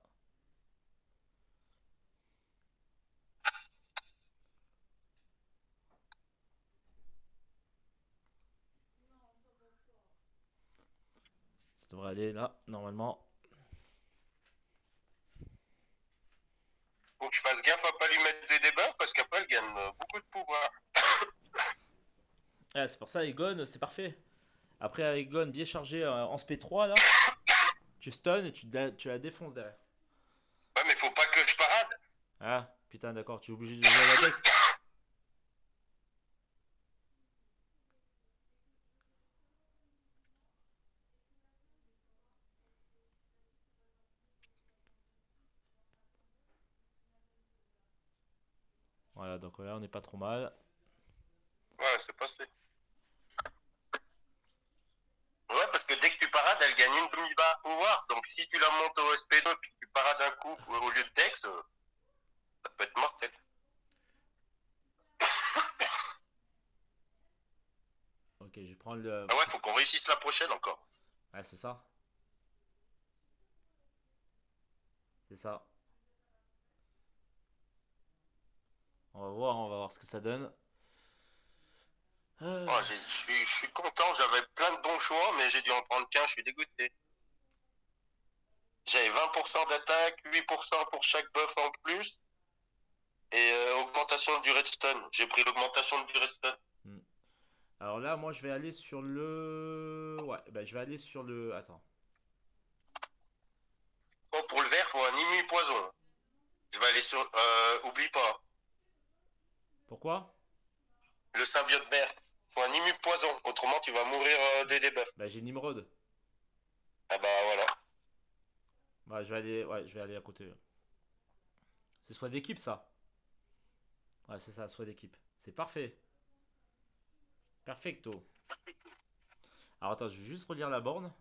Ça devrait aller là, normalement. Faut que je fasse gaffe à pas lui mettre des debuffs parce qu'après elle gagne beaucoup de pouvoir. Ouais, c'est pour ça, Egon, c'est parfait. Après, avec Egon bien chargé en SP3, là, tu stun et tu la défonces derrière. Ouais, mais faut pas que je parade. Ah, putain, d'accord, tu es obligé de jouer la Dex. Voilà, donc là, on n'est pas trop mal. Ouais, c'est passé. Ouais, parce que dès que tu parades, elle gagne une demi-barre pouvoir. Donc si tu la montes au SP2 puis que tu parades un coup au lieu de Dex, ça peut être mortel. Ok, je prends le... Ah ouais, faut qu'on réussisse la prochaine encore. Ah, c'est ça. C'est ça. On va voir ce que ça donne. Oh, je suis content, j'avais plein de bons choix, mais j'ai dû en prendre qu'un, je suis dégoûté. J'avais 20% d'attaque, 8% pour chaque buff en plus, et augmentation de durée de stun. J'ai pris l'augmentation de durée de stun. Hmm. Alors là, moi, je vais aller sur le... Ouais, bah, je vais aller sur le... Attends. Oh, pour le vert, faut un immu poison. Je vais aller sur. Oublie pas. Pourquoi? Le symbiote vert. Faut un immu poison. Autrement, tu vas mourir des debuffs. Bah, j'ai Nimrod. Ah bah voilà. Bah, je vais aller à côté. C'est soit d'équipe, ça. Ouais, c'est ça, soit d'équipe. C'est parfait. Perfecto. Alors, attends, je vais juste relire la borne.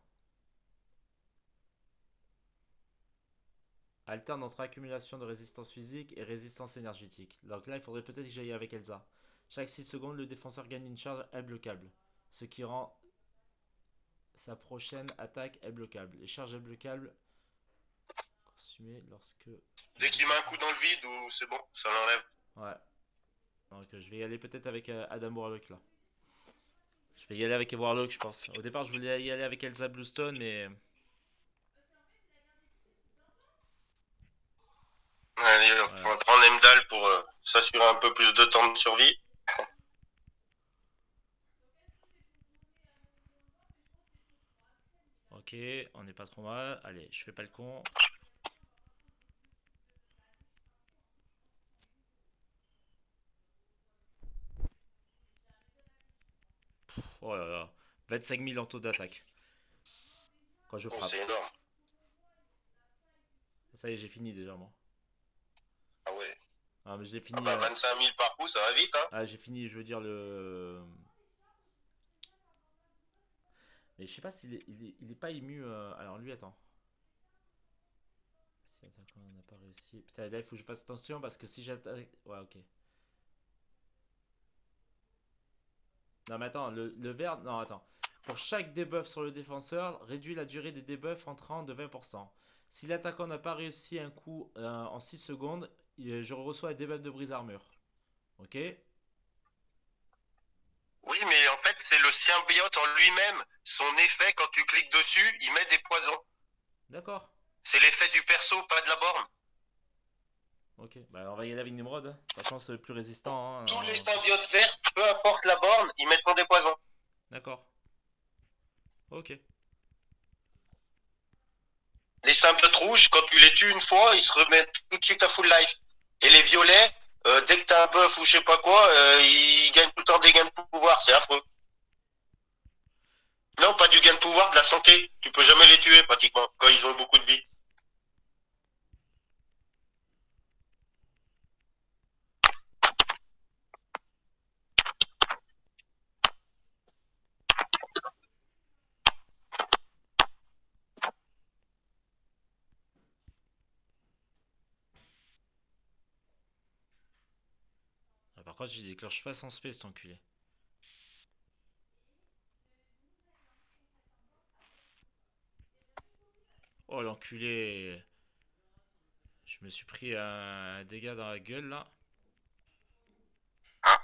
Alterne entre accumulation de résistance physique et résistance énergétique. Donc là, il faudrait peut-être que j'aille avec Elsa. Chaque 6 secondes, le défenseur gagne une charge imbloquable. Ce qui rend sa prochaine attaque imbloquable. Les charges imbloquables consumées lorsque... Dès qu'il met un coup dans le vide, ou c'est bon, ça l'enlève. Ouais. Donc je vais y aller peut-être avec Adam Warlock là. Je vais y aller avec Warlock, je pense. Au départ, je voulais y aller avec Elsa Bluestone, mais... Allez, on Voilà. va prendre Emdal pour s'assurer un peu plus de temps de survie. Ok, on n'est pas trop mal. Allez, je fais pas le con. Oh là là. 25 000 en taux d'attaque. Quand je Oh, frappe. c'est énorme. Ça y est, j'ai fini déjà, moi. Ah ouais. Ah, mais je l'ai Ah fini. bah 25 000 par coup, ça va vite, hein. Ah, j'ai fini, je veux dire, le. Mais je sais pas s'il est, il est pas ému. Alors lui, attends. Si attaquant n'a pas réussi. Putain, là, il faut que je fasse attention parce que si j'attaque. Ouais, ok. Non, mais attends, le vert. Non, attends. Pour chaque debuff sur le défenseur, réduit la durée des debuffs entrant de 20%. Si l'attaquant n'a pas réussi un coup en 6 secondes, je reçois un debuff de brise armure. Ok? Oui, mais en fait, c'est le symbiote en lui-même. Son effet, quand tu cliques dessus, il met des poisons. D'accord. C'est l'effet du perso, pas de la borne. Ok. Bah, on va y aller avec Nimrod. De toute façon, c'est le plus résistant. Hein, Tous les symbiotes verts, peu importe la borne, ils mettront des poisons. D'accord. Ok. Les symbiotes rouges, quand tu les tues une fois, ils se remettent tout de suite à full life. Et les violets, dès que t'as un buff ou je sais pas quoi, ils gagnent tout le temps des gains de pouvoir, c'est affreux. Non, pas du gain de pouvoir, de la santé. Tu peux jamais les tuer pratiquement, quand ils ont beaucoup de vie. Ah, par contre, il déclenche pas sans spé, cet enculé. Oh, l'enculé. Je me suis pris un dégât dans la gueule, là. Hein?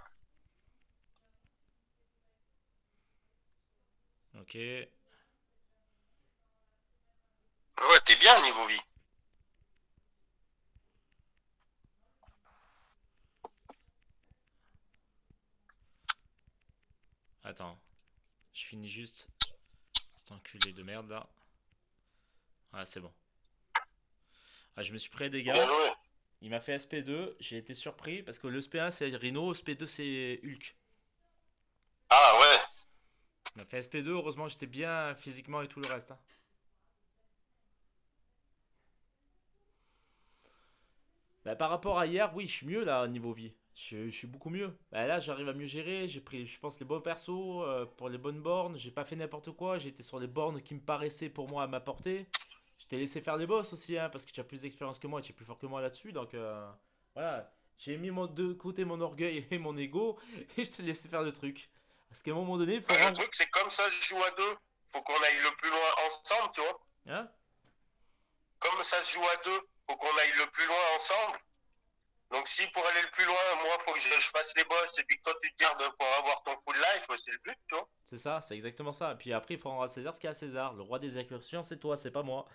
Ok. Ouais, t'es bien niveau vie. Attends. Je finis juste cet enculé de merde, là. Ah, c'est bon. Ah, je me suis pris un dégât. Bien joué. Il m'a fait SP2. J'ai été surpris parce que le SP1 c'est Rhino, SP2 c'est Hulk. Ah ouais. Il m'a fait SP2. Heureusement, j'étais bien physiquement et tout le reste. Hein. Bah, par rapport à hier, oui, je suis mieux là niveau vie. Je suis beaucoup mieux. Bah, là, j'arrive à mieux gérer. J'ai pris, je pense, les bons persos pour les bonnes bornes. J'ai pas fait n'importe quoi. J'étais sur les bornes qui me paraissaient pour moi à ma portée. Je t'ai laissé faire les boss aussi, hein, parce que tu as plus d'expérience que moi et tu es plus fort que moi là-dessus. Donc voilà. J'ai mis de côté mon orgueil et mon ego et je t'ai laissé faire le truc. Parce qu'à un moment donné, il faut Bah, le rendre. truc, c'est comme ça se joue à deux. Faut qu'on aille le plus loin ensemble, tu vois. Hein? Comme ça se joue à deux, faut qu'on aille le plus loin ensemble. Donc si pour aller le plus loin, moi, faut que je fasse les boss et puis que toi, tu te gardes pour avoir ton full life, c'est le but, tu vois. C'est ça, c'est exactement ça. Et puis après, il faut rendre à César ce qu'il y a à César. Le roi des incursions, c'est toi, c'est pas moi.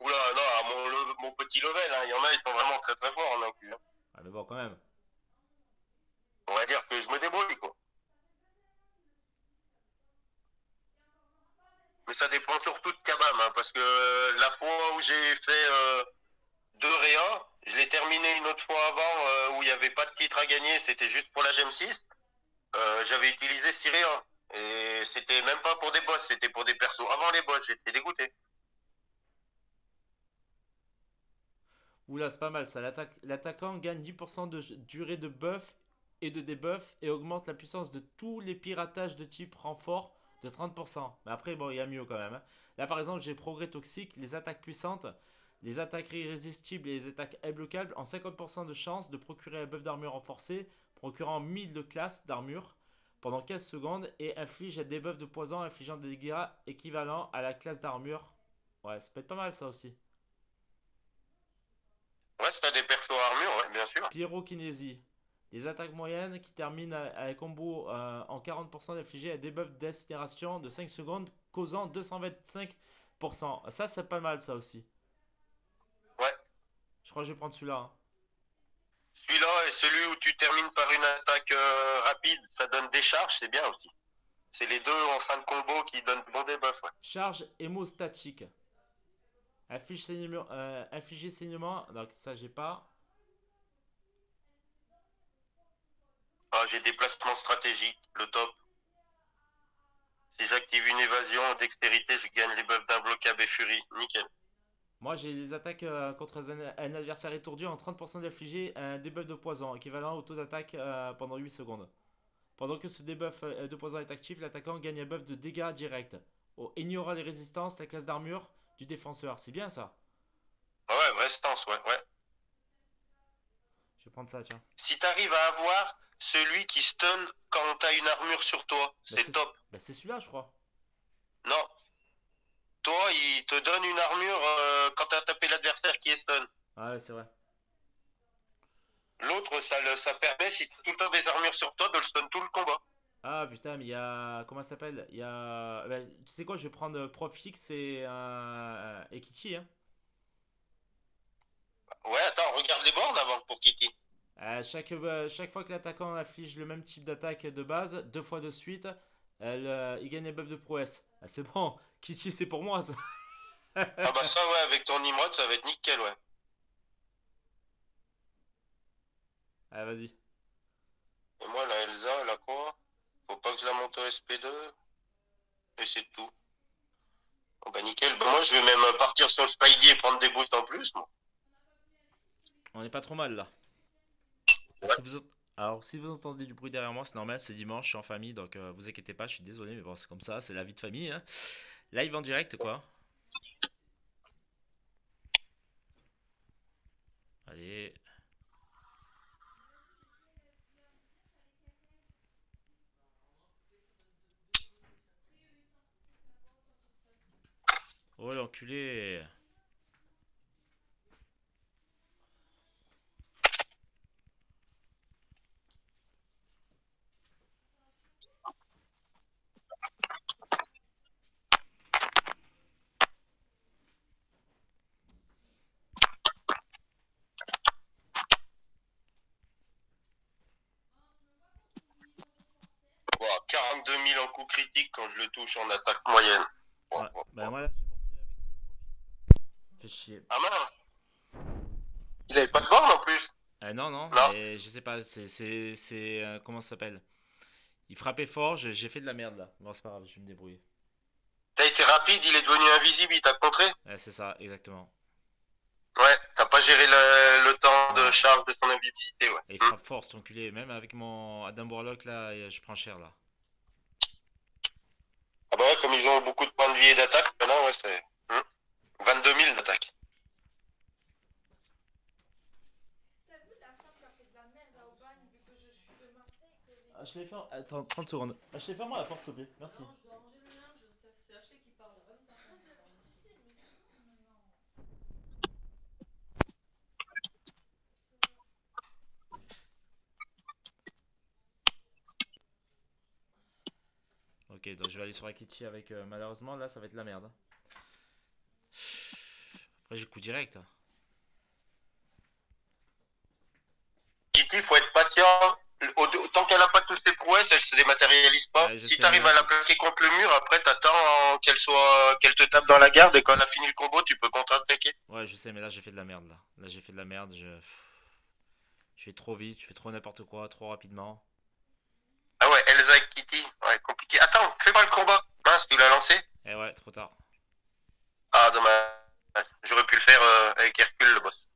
Oula, non, à mon petit level, hein, il y en a, ils sont vraiment très très forts en inclus. Hein. Ah, mais bon, quand même. On va dire que je me débrouille, quoi. Mais ça dépend surtout de Kabam, hein, parce que la fois où j'ai fait 2 réas, je l'ai terminé une autre fois avant où il n'y avait pas de titre à gagner, c'était juste pour la Gem 6. J'avais utilisé 6 réas. Et c'était même pas pour des boss, c'était pour des persos avant les boss, j'étais dégoûté. Oula, c'est pas mal ça. L'attaquant gagne 10% de durée de buff et de debuff et augmente la puissance de tous les piratages de type renfort de 30%. Mais après, bon, il y a mieux quand même, hein. Là, par exemple, j'ai progrès toxique, les attaques puissantes, les attaques irrésistibles et les attaques imbloquables ont 50% de chance de procurer un buff d'armure renforcé, procurant 1000 de classe d'armure pendant 15 secondes et inflige un debuff de poison infligeant des dégâts équivalents à la classe d'armure. Ouais, ça peut être pas mal ça aussi. Ouais, si t'as des persos armure, ouais, bien sûr. Pyrokinésie. Les attaques moyennes qui terminent à un combo en 40% d'infliger un debuff d'incinération de 5 secondes, causant 225%. Ça, c'est pas mal, ça aussi. Ouais. Je crois que je vais prendre celui-là, hein. Celui-là et celui où tu termines par une attaque rapide, ça donne des charges, c'est bien aussi. C'est les deux en fin de combo qui donnent bon debuff, ouais. Charge hémostatique. Infliger saignement. Donc, ça, j'ai pas. Ah, j'ai déplacement stratégique, le top. Si j'active une évasion, dextérité, je gagne les buffs d'imbloquable et furie. Nickel. Moi, j'ai les attaques contre un adversaire étourdi en 30% d'infliger un debuff de poison, équivalent au taux d'attaque pendant 8 secondes. Pendant que ce debuff de poison est actif, l'attaquant gagne un buff de dégâts direct. Oh, ignora les résistances, la classe d'armure du défenseur. C'est bien ça. Ah ouais, vraie stance, ouais, ouais. Je vais prendre ça, tiens. Si t'arrives à avoir celui qui stun quand t'as une armure sur toi, Bah, c'est top. bah, c'est celui-là, je crois. Non, toi, il te donne une armure quand t'as tapé l'adversaire qui est stun. Ah ouais, c'est vrai. L'autre, ça permet, si t'as tout le temps des armures sur toi, de le stun tout le combat. Ah putain, mais il y a. Comment ça s'appelle? Il y a. Bah, tu sais quoi, je vais prendre Profix et Kitty, hein. Ouais, attends, regarde les bornes avant pour Kitty. Chaque fois que l'attaquant inflige le même type d'attaque de base, deux fois de suite, il gagne un buff de prouesse. Ah, c'est bon, Kitty, c'est pour moi ça. Ah bah ça, ouais, avec ton Nimrod, ça va être nickel, ouais. Ah, vas-y. Et moi, la Elsa, elle a quoi? Faut pas que je la monte au SP2. Et c'est tout. Bon bah nickel. Bah moi, je vais même partir sur le Spidey et prendre des boosts en plus, moi. On est pas trop mal là. Ah, Ouais. Alors, si vous entendez du bruit derrière moi, c'est normal, c'est dimanche, je suis en famille, donc vous inquiétez pas, je suis désolé, mais bon, c'est comme ça, c'est la vie de famille, hein. Live en direct, quoi. Allez. Oh l'enculé. Bon, 42 000 en coup critique quand je le touche en attaque moyenne. Bon, Ouais, bon, bah bon. moi là, j'ai morflé avec le profil. Fait chier. Ah mince, il avait pas de borne en plus. Non, non, Non. mais je sais pas, comment ça s'appelle? Il frappait fort, j'ai fait de la merde là. Bon, c'est pas grave, je vais me débrouiller. T'as été rapide, il est devenu invisible, il t'a contré. Ouais, c'est ça, exactement. Ouais, t'as pas géré le temps de Non. charge de son invisibilité, ouais. Et il frappe fort, cet enculé. Même avec mon Adam Warlock là, je prends cher là. Ah bah ouais, comme ils ont beaucoup de points de vie et d'attaque, maintenant, ouais, c'est 22 000 d'attaque. Ah, je l'ai fait. Attends, 30 secondes. Ah, je l'ai fermé la porte, s'il te plaît. Merci. Ok, donc je vais aller sur Akiti avec. Malheureusement, là, ça va être la merde. Après, j'ai coup direct. Kitty, faut être patient. Tant qu'elle n'a pas toutes ses prouesses, elle se dématérialise pas. Ouais, je Si sais, tu mais arrives là, à la plaquer contre le mur, après t'attends qu'elle te tape dans la garde et quand elle a fini le combo, tu peux contre-attaquer. ouais, je sais, mais là, j'ai fait de la merde, là. Là, j'ai fait de la merde, je fais trop vite, je fais trop n'importe quoi, trop rapidement. Ah ouais, Elsa et Kitty, ouais, compliqué. Attends, fais pas le combat. Mince, tu l'as lancé. Et ouais, trop tard. Ah, dommage. J'aurais pu le faire avec Hercule, le boss.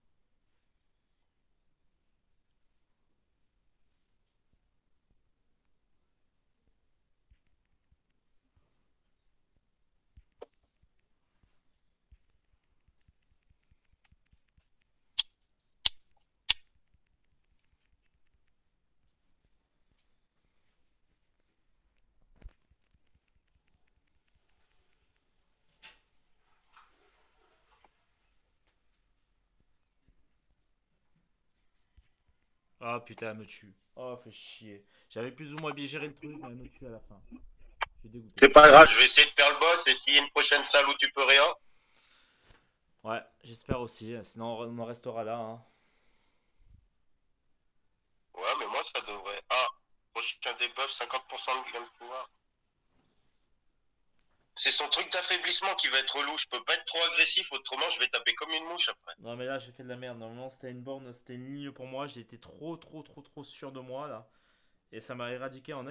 Oh putain, elle me tue. Oh, fait chier. J'avais plus ou moins bien géré le truc, mais elle me tue à la fin. Je suis dégoûté. C'est pas grave, je vais essayer de faire le boss et s'il y a une prochaine salle où tu peux rien. Ouais, j'espère aussi. Sinon, on en restera là, hein. Ouais, mais moi ça devrait. Ah, prochain debuff, 50% de gain de pouvoir. C'est son truc d'affaiblissement qui va être relou. Je peux pas être trop agressif, autrement je vais taper comme une mouche après. Non, mais là, j'ai fait de la merde. Normalement, c'était une borne, c'était une ligne pour moi. J'ai été trop sûr de moi, là. Et ça m'a éradiqué en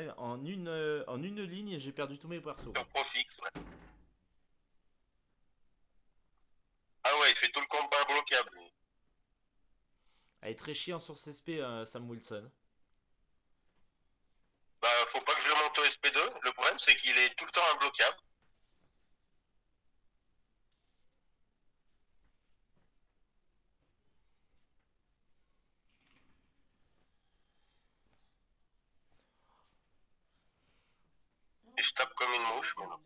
une ligne et j'ai perdu tous mes persos, Sur quoi. profix, ouais. Ah ouais, il fait tout le combat bloquable. Lui. Elle est très chiant sur CSP, Sam Wilson. Bah, faut pas que je le monte au SP2. Le problème, c'est qu'il est tout le temps imbloquable. Et je tape comme une mouche, mais non.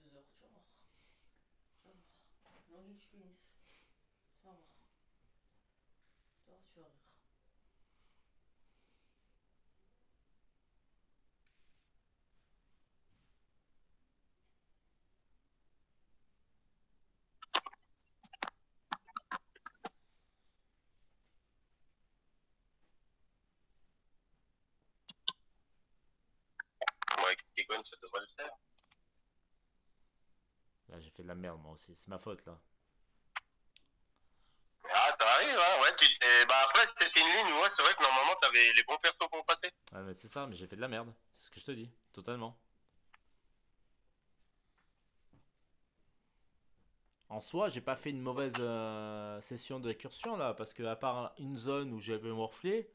Moi, avec Kegon, ça devrait le faire. Là, j'ai fait de la merde, moi aussi. C'est ma faute, là. Ah, ça arrive, hein, ouais. Bah, après, c'était une ligne, ouais, c'est vrai que normalement, t'avais les bons persos pour passer. Ouais, mais c'est ça, mais j'ai fait de la merde. C'est ce que je te dis, totalement. En soi, j'ai pas fait une mauvaise session d'incursion, là, parce que à part une zone où j'avais morflé,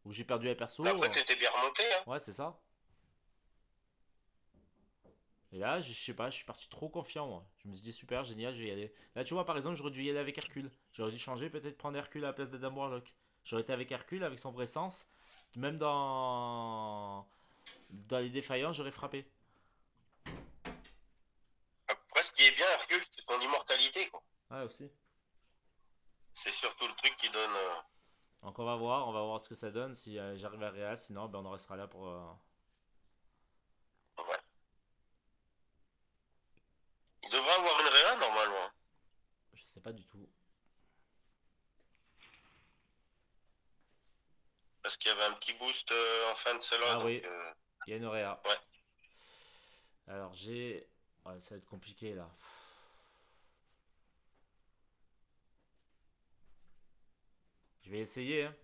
où j'ai perdu les persos, Après, t'étais bien remonté, hein. ouais, c'est ça. Et là, je sais pas, je suis parti trop confiant, moi. Je me suis dit, super, génial, je vais y aller. Là, tu vois, par exemple, j'aurais dû y aller avec Hercule. J'aurais dû changer, peut-être prendre Hercule à la place d'Adam Warlock. J'aurais été avec Hercule, avec son vrai sens. Même dans les défaillants, j'aurais frappé. Après, ce qui est bien, Hercule, c'est son immortalité, quoi. Ouais, aussi. C'est surtout le truc qui donne. Donc, on va voir ce que ça donne si j'arrive à Real. Sinon, ben, on en restera là pour. Ouais. Il devrait avoir une réa, normalement. Je sais pas du tout. Parce qu'il y avait un petit boost en fin de solo. Ah Donc, oui, il y a une Auréa. ouais. Alors, j'ai. Ouais, ça va être compliqué là. Je vais essayer, hein.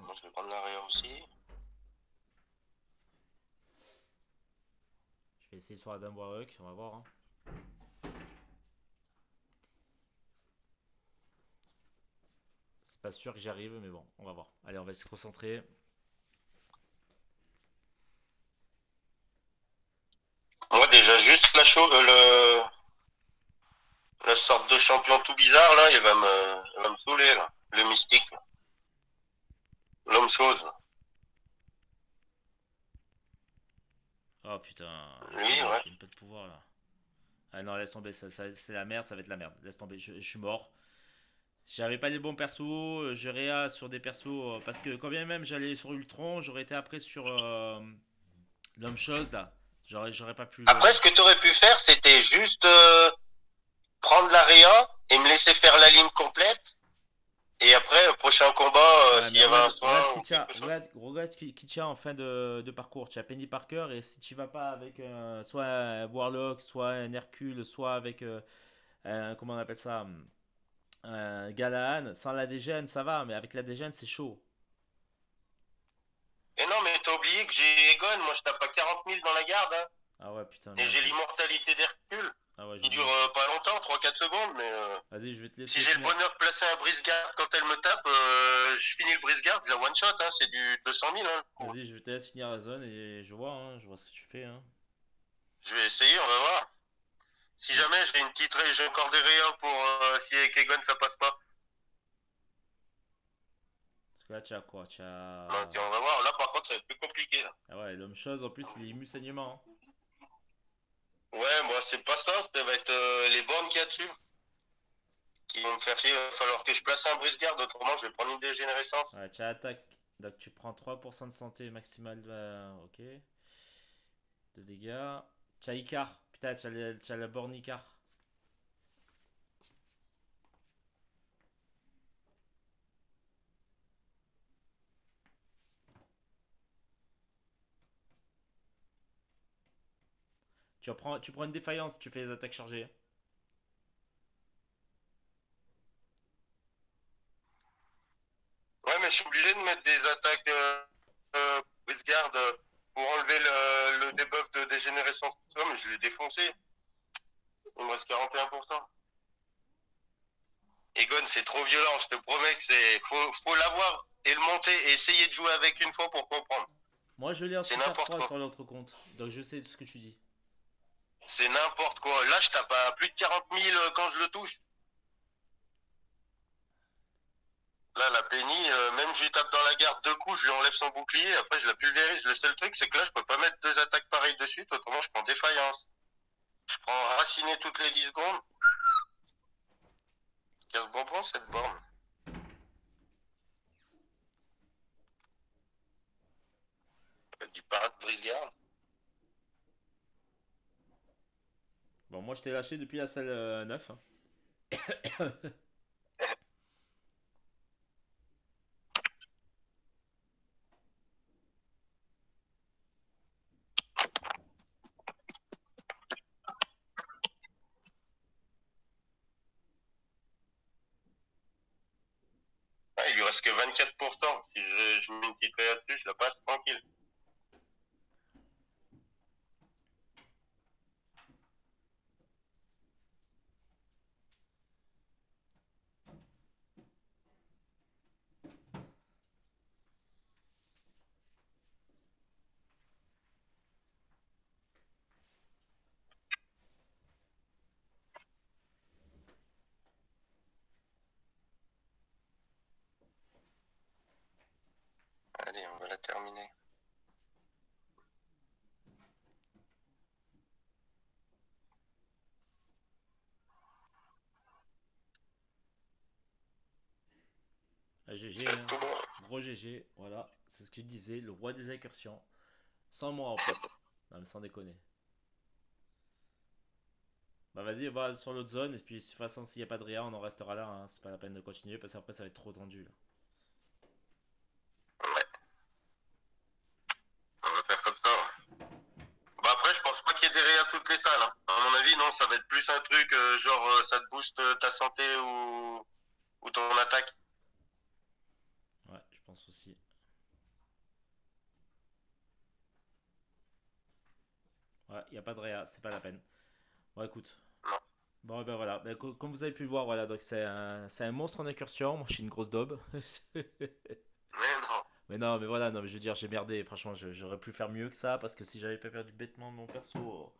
Moi, je vais prendre la réa aussi. Je vais essayer sur Adam Warlock, on va voir, hein. C'est pas sûr que j'y arrive, mais bon, on va voir. Allez, on va se concentrer. Moi, déjà, juste la sorte de champion tout bizarre, là, il va me saouler, là. Le mystique, là. L'homme chose. Oh putain, laisse Lui, tomber, ouais. j'ai une peu de pouvoir là. Ah non, laisse tomber, c'est la merde, ça va être la merde. Laisse tomber, je suis mort. J'avais pas les bons persos, je réa sur des persos, parce que quand bien même j'allais sur Ultron, j'aurais été après sur l'homme chose là. J'aurais pas pu le. Après, ce que tu aurais pu faire, c'était juste prendre la réa et me laisser laisser faire la ligne complète. Et après, prochain combat, Ouais, s'il mais y avait un regarde soin ou Kitcha, quelque chose. regarde Kitcha en fin de parcours. Tu as Penny Parker et si tu vas pas avec soit un Warlock, soit un Hercule, soit avec comment on appelle ça, un Galaan, sans la dégène, ça va, mais avec la dégène, c'est chaud. Et non, mais t'as oublié que j'ai Egon, moi je tape à 40 000 dans la garde, hein. Ah ouais, putain, Et merde. j'ai l'immortalité d'Hercule, Ah ouais, j'ai qui dure oublié. pas longtemps, 3 4 secondes, mais Vas-y, je vais te si laisser j'ai le finir. bonheur de placer un brise-garde quand elle me tape, je finis le brise-garde, je la one-shot, hein, c'est du 200 000, hein, le coup. Vas-y, je te laisse finir la zone et je vois ce que tu fais, hein. Je vais essayer, on va voir. Si Mm. jamais j'ai encore des réa pour si avec Egon ça passe pas. Parce que là, tu as quoi? Tu Donc as. on va voir, là par contre ça va être plus compliqué là. Ah ouais, l'homme chose, en plus, il est ému saignement, Ouais, moi c'est pas ça, ça va être les bornes qu'il y a dessus qui vont me faire chier. Il va falloir que je place un brise-garde, autrement je vais prendre une dégénérescence. hein. Ouais, tu as attaque. Donc tu prends 3% de santé maximale. Ok. De dégâts. Tu as Icar. Putain, tu as la borne Icar. Tu prends une défaillance, tu fais les attaques chargées. Ouais, mais je suis obligé de mettre des attaques brise-garde pour enlever le debuff de dégénérescence. Tout ça, mais je l'ai défoncé. Il me reste 41%. Egon, c'est trop violent, je te promets que faut l'avoir et le monter et essayer de jouer avec une fois pour comprendre. Moi, je l'ai en C'est super n'importe 3 quoi. sur l'autre compte. Donc je sais ce que tu dis. C'est n'importe quoi. Là, je tape à plus de 40 000 quand je le touche. Là, la Penny, même je lui tape dans la garde 2 coups, je lui enlève son bouclier, après je la pulvérise. Le seul truc, c'est que là, je peux pas mettre 2 attaques pareilles de suite, autrement je prends défaillance. Je prends raciner toutes les 10 secondes. Casse bonbon cette borne. Du parade brise-garde. Bon, moi, je t'ai lâché depuis la salle 9, hein. Ah, il lui reste que 24%. Si je mets une petite raie là-dessus, je la passe tranquille. Allez, on va la terminer. GG, C'est hein. tout bon. Gros GG, voilà. C'est ce que je disais, le roi des incursions. Sans moi en plus. Non, mais sans déconner. Bah vas-y, on va sur l'autre zone. Et puis, de toute façon, s'il n'y a pas de réa, on en restera là, hein. C'est pas la peine de continuer parce qu'après, ça va être trop tendu, là. Ouais, on va faire comme ça. Ouais. Bah après, je pense pas qu'il y ait des réa toutes les salles, hein. À mon avis, non, ça va être plus un truc genre ça te booste ta santé ou ton attaque. Ouais, je pense aussi. Ouais, il n'y a pas de réa, c'est pas la peine. Bon, écoute. Non. Bon, ben voilà. Ben, comme vous avez pu le voir, voilà. Donc, c'est un monstre en incursion. Moi, je suis une grosse daube. Mais non. Mais non, mais voilà. Non, mais je veux dire, j'ai merdé. Franchement, j'aurais pu faire mieux que ça. Parce que si j'avais pas perdu bêtement mon perso.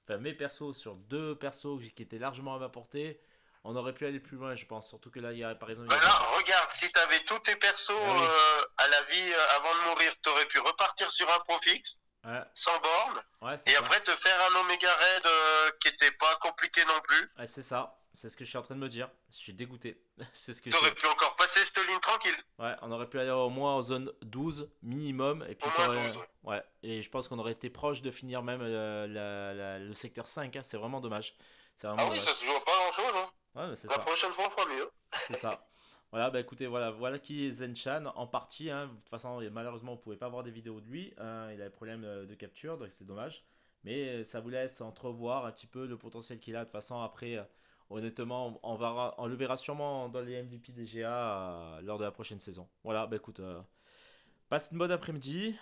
Enfin, mes persos sur deux persos qui étaient largement à ma portée, on aurait pu aller plus loin, je pense. Surtout que là, il y a, par exemple, il y Bah a là, des. regarde, si t'avais tous tes persos Ah oui. à la vie avant de mourir, t'aurais pu repartir sur un profix, Ouais, sans borne, ouais, c'est et ça. après te faire un Omega Red qui était pas compliqué non plus. Ouais, c'est ça. C'est ce que je suis en train de me dire. Je suis dégoûté. C'est ce que T'aurais je. pu encore passer cette ligne tranquille. Ouais, on aurait pu aller au moins en zone 12 minimum. Et Au puis moins 12, t'aurais. ouais. Ouais, et je pense qu'on aurait été proche de finir même le secteur 5, hein. C'est vraiment dommage. C'est Ah vraiment oui, ça dommage. se joue à pas grand chose, hein. Ouais, mais c'est La ça. prochaine fois, on fera mieux. C'est ça. Voilà, bah écoutez, voilà qui est Zenchan en partie, hein. De toute façon, malheureusement, on pouvait pas voir des vidéos de lui, hein. Il a des problèmes de capture, donc c'est dommage. Mais ça vous laisse entrevoir un petit peu le potentiel qu'il a. De toute façon, après, honnêtement, on le verra sûrement dans les MVP des GA lors de la prochaine saison. Voilà, bah écoute, passe une bonne après-midi.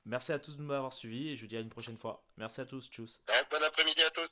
Merci à tous de m'avoir suivi et je vous dis à une prochaine fois. Merci à tous, tchuss. Bon après-midi à tous.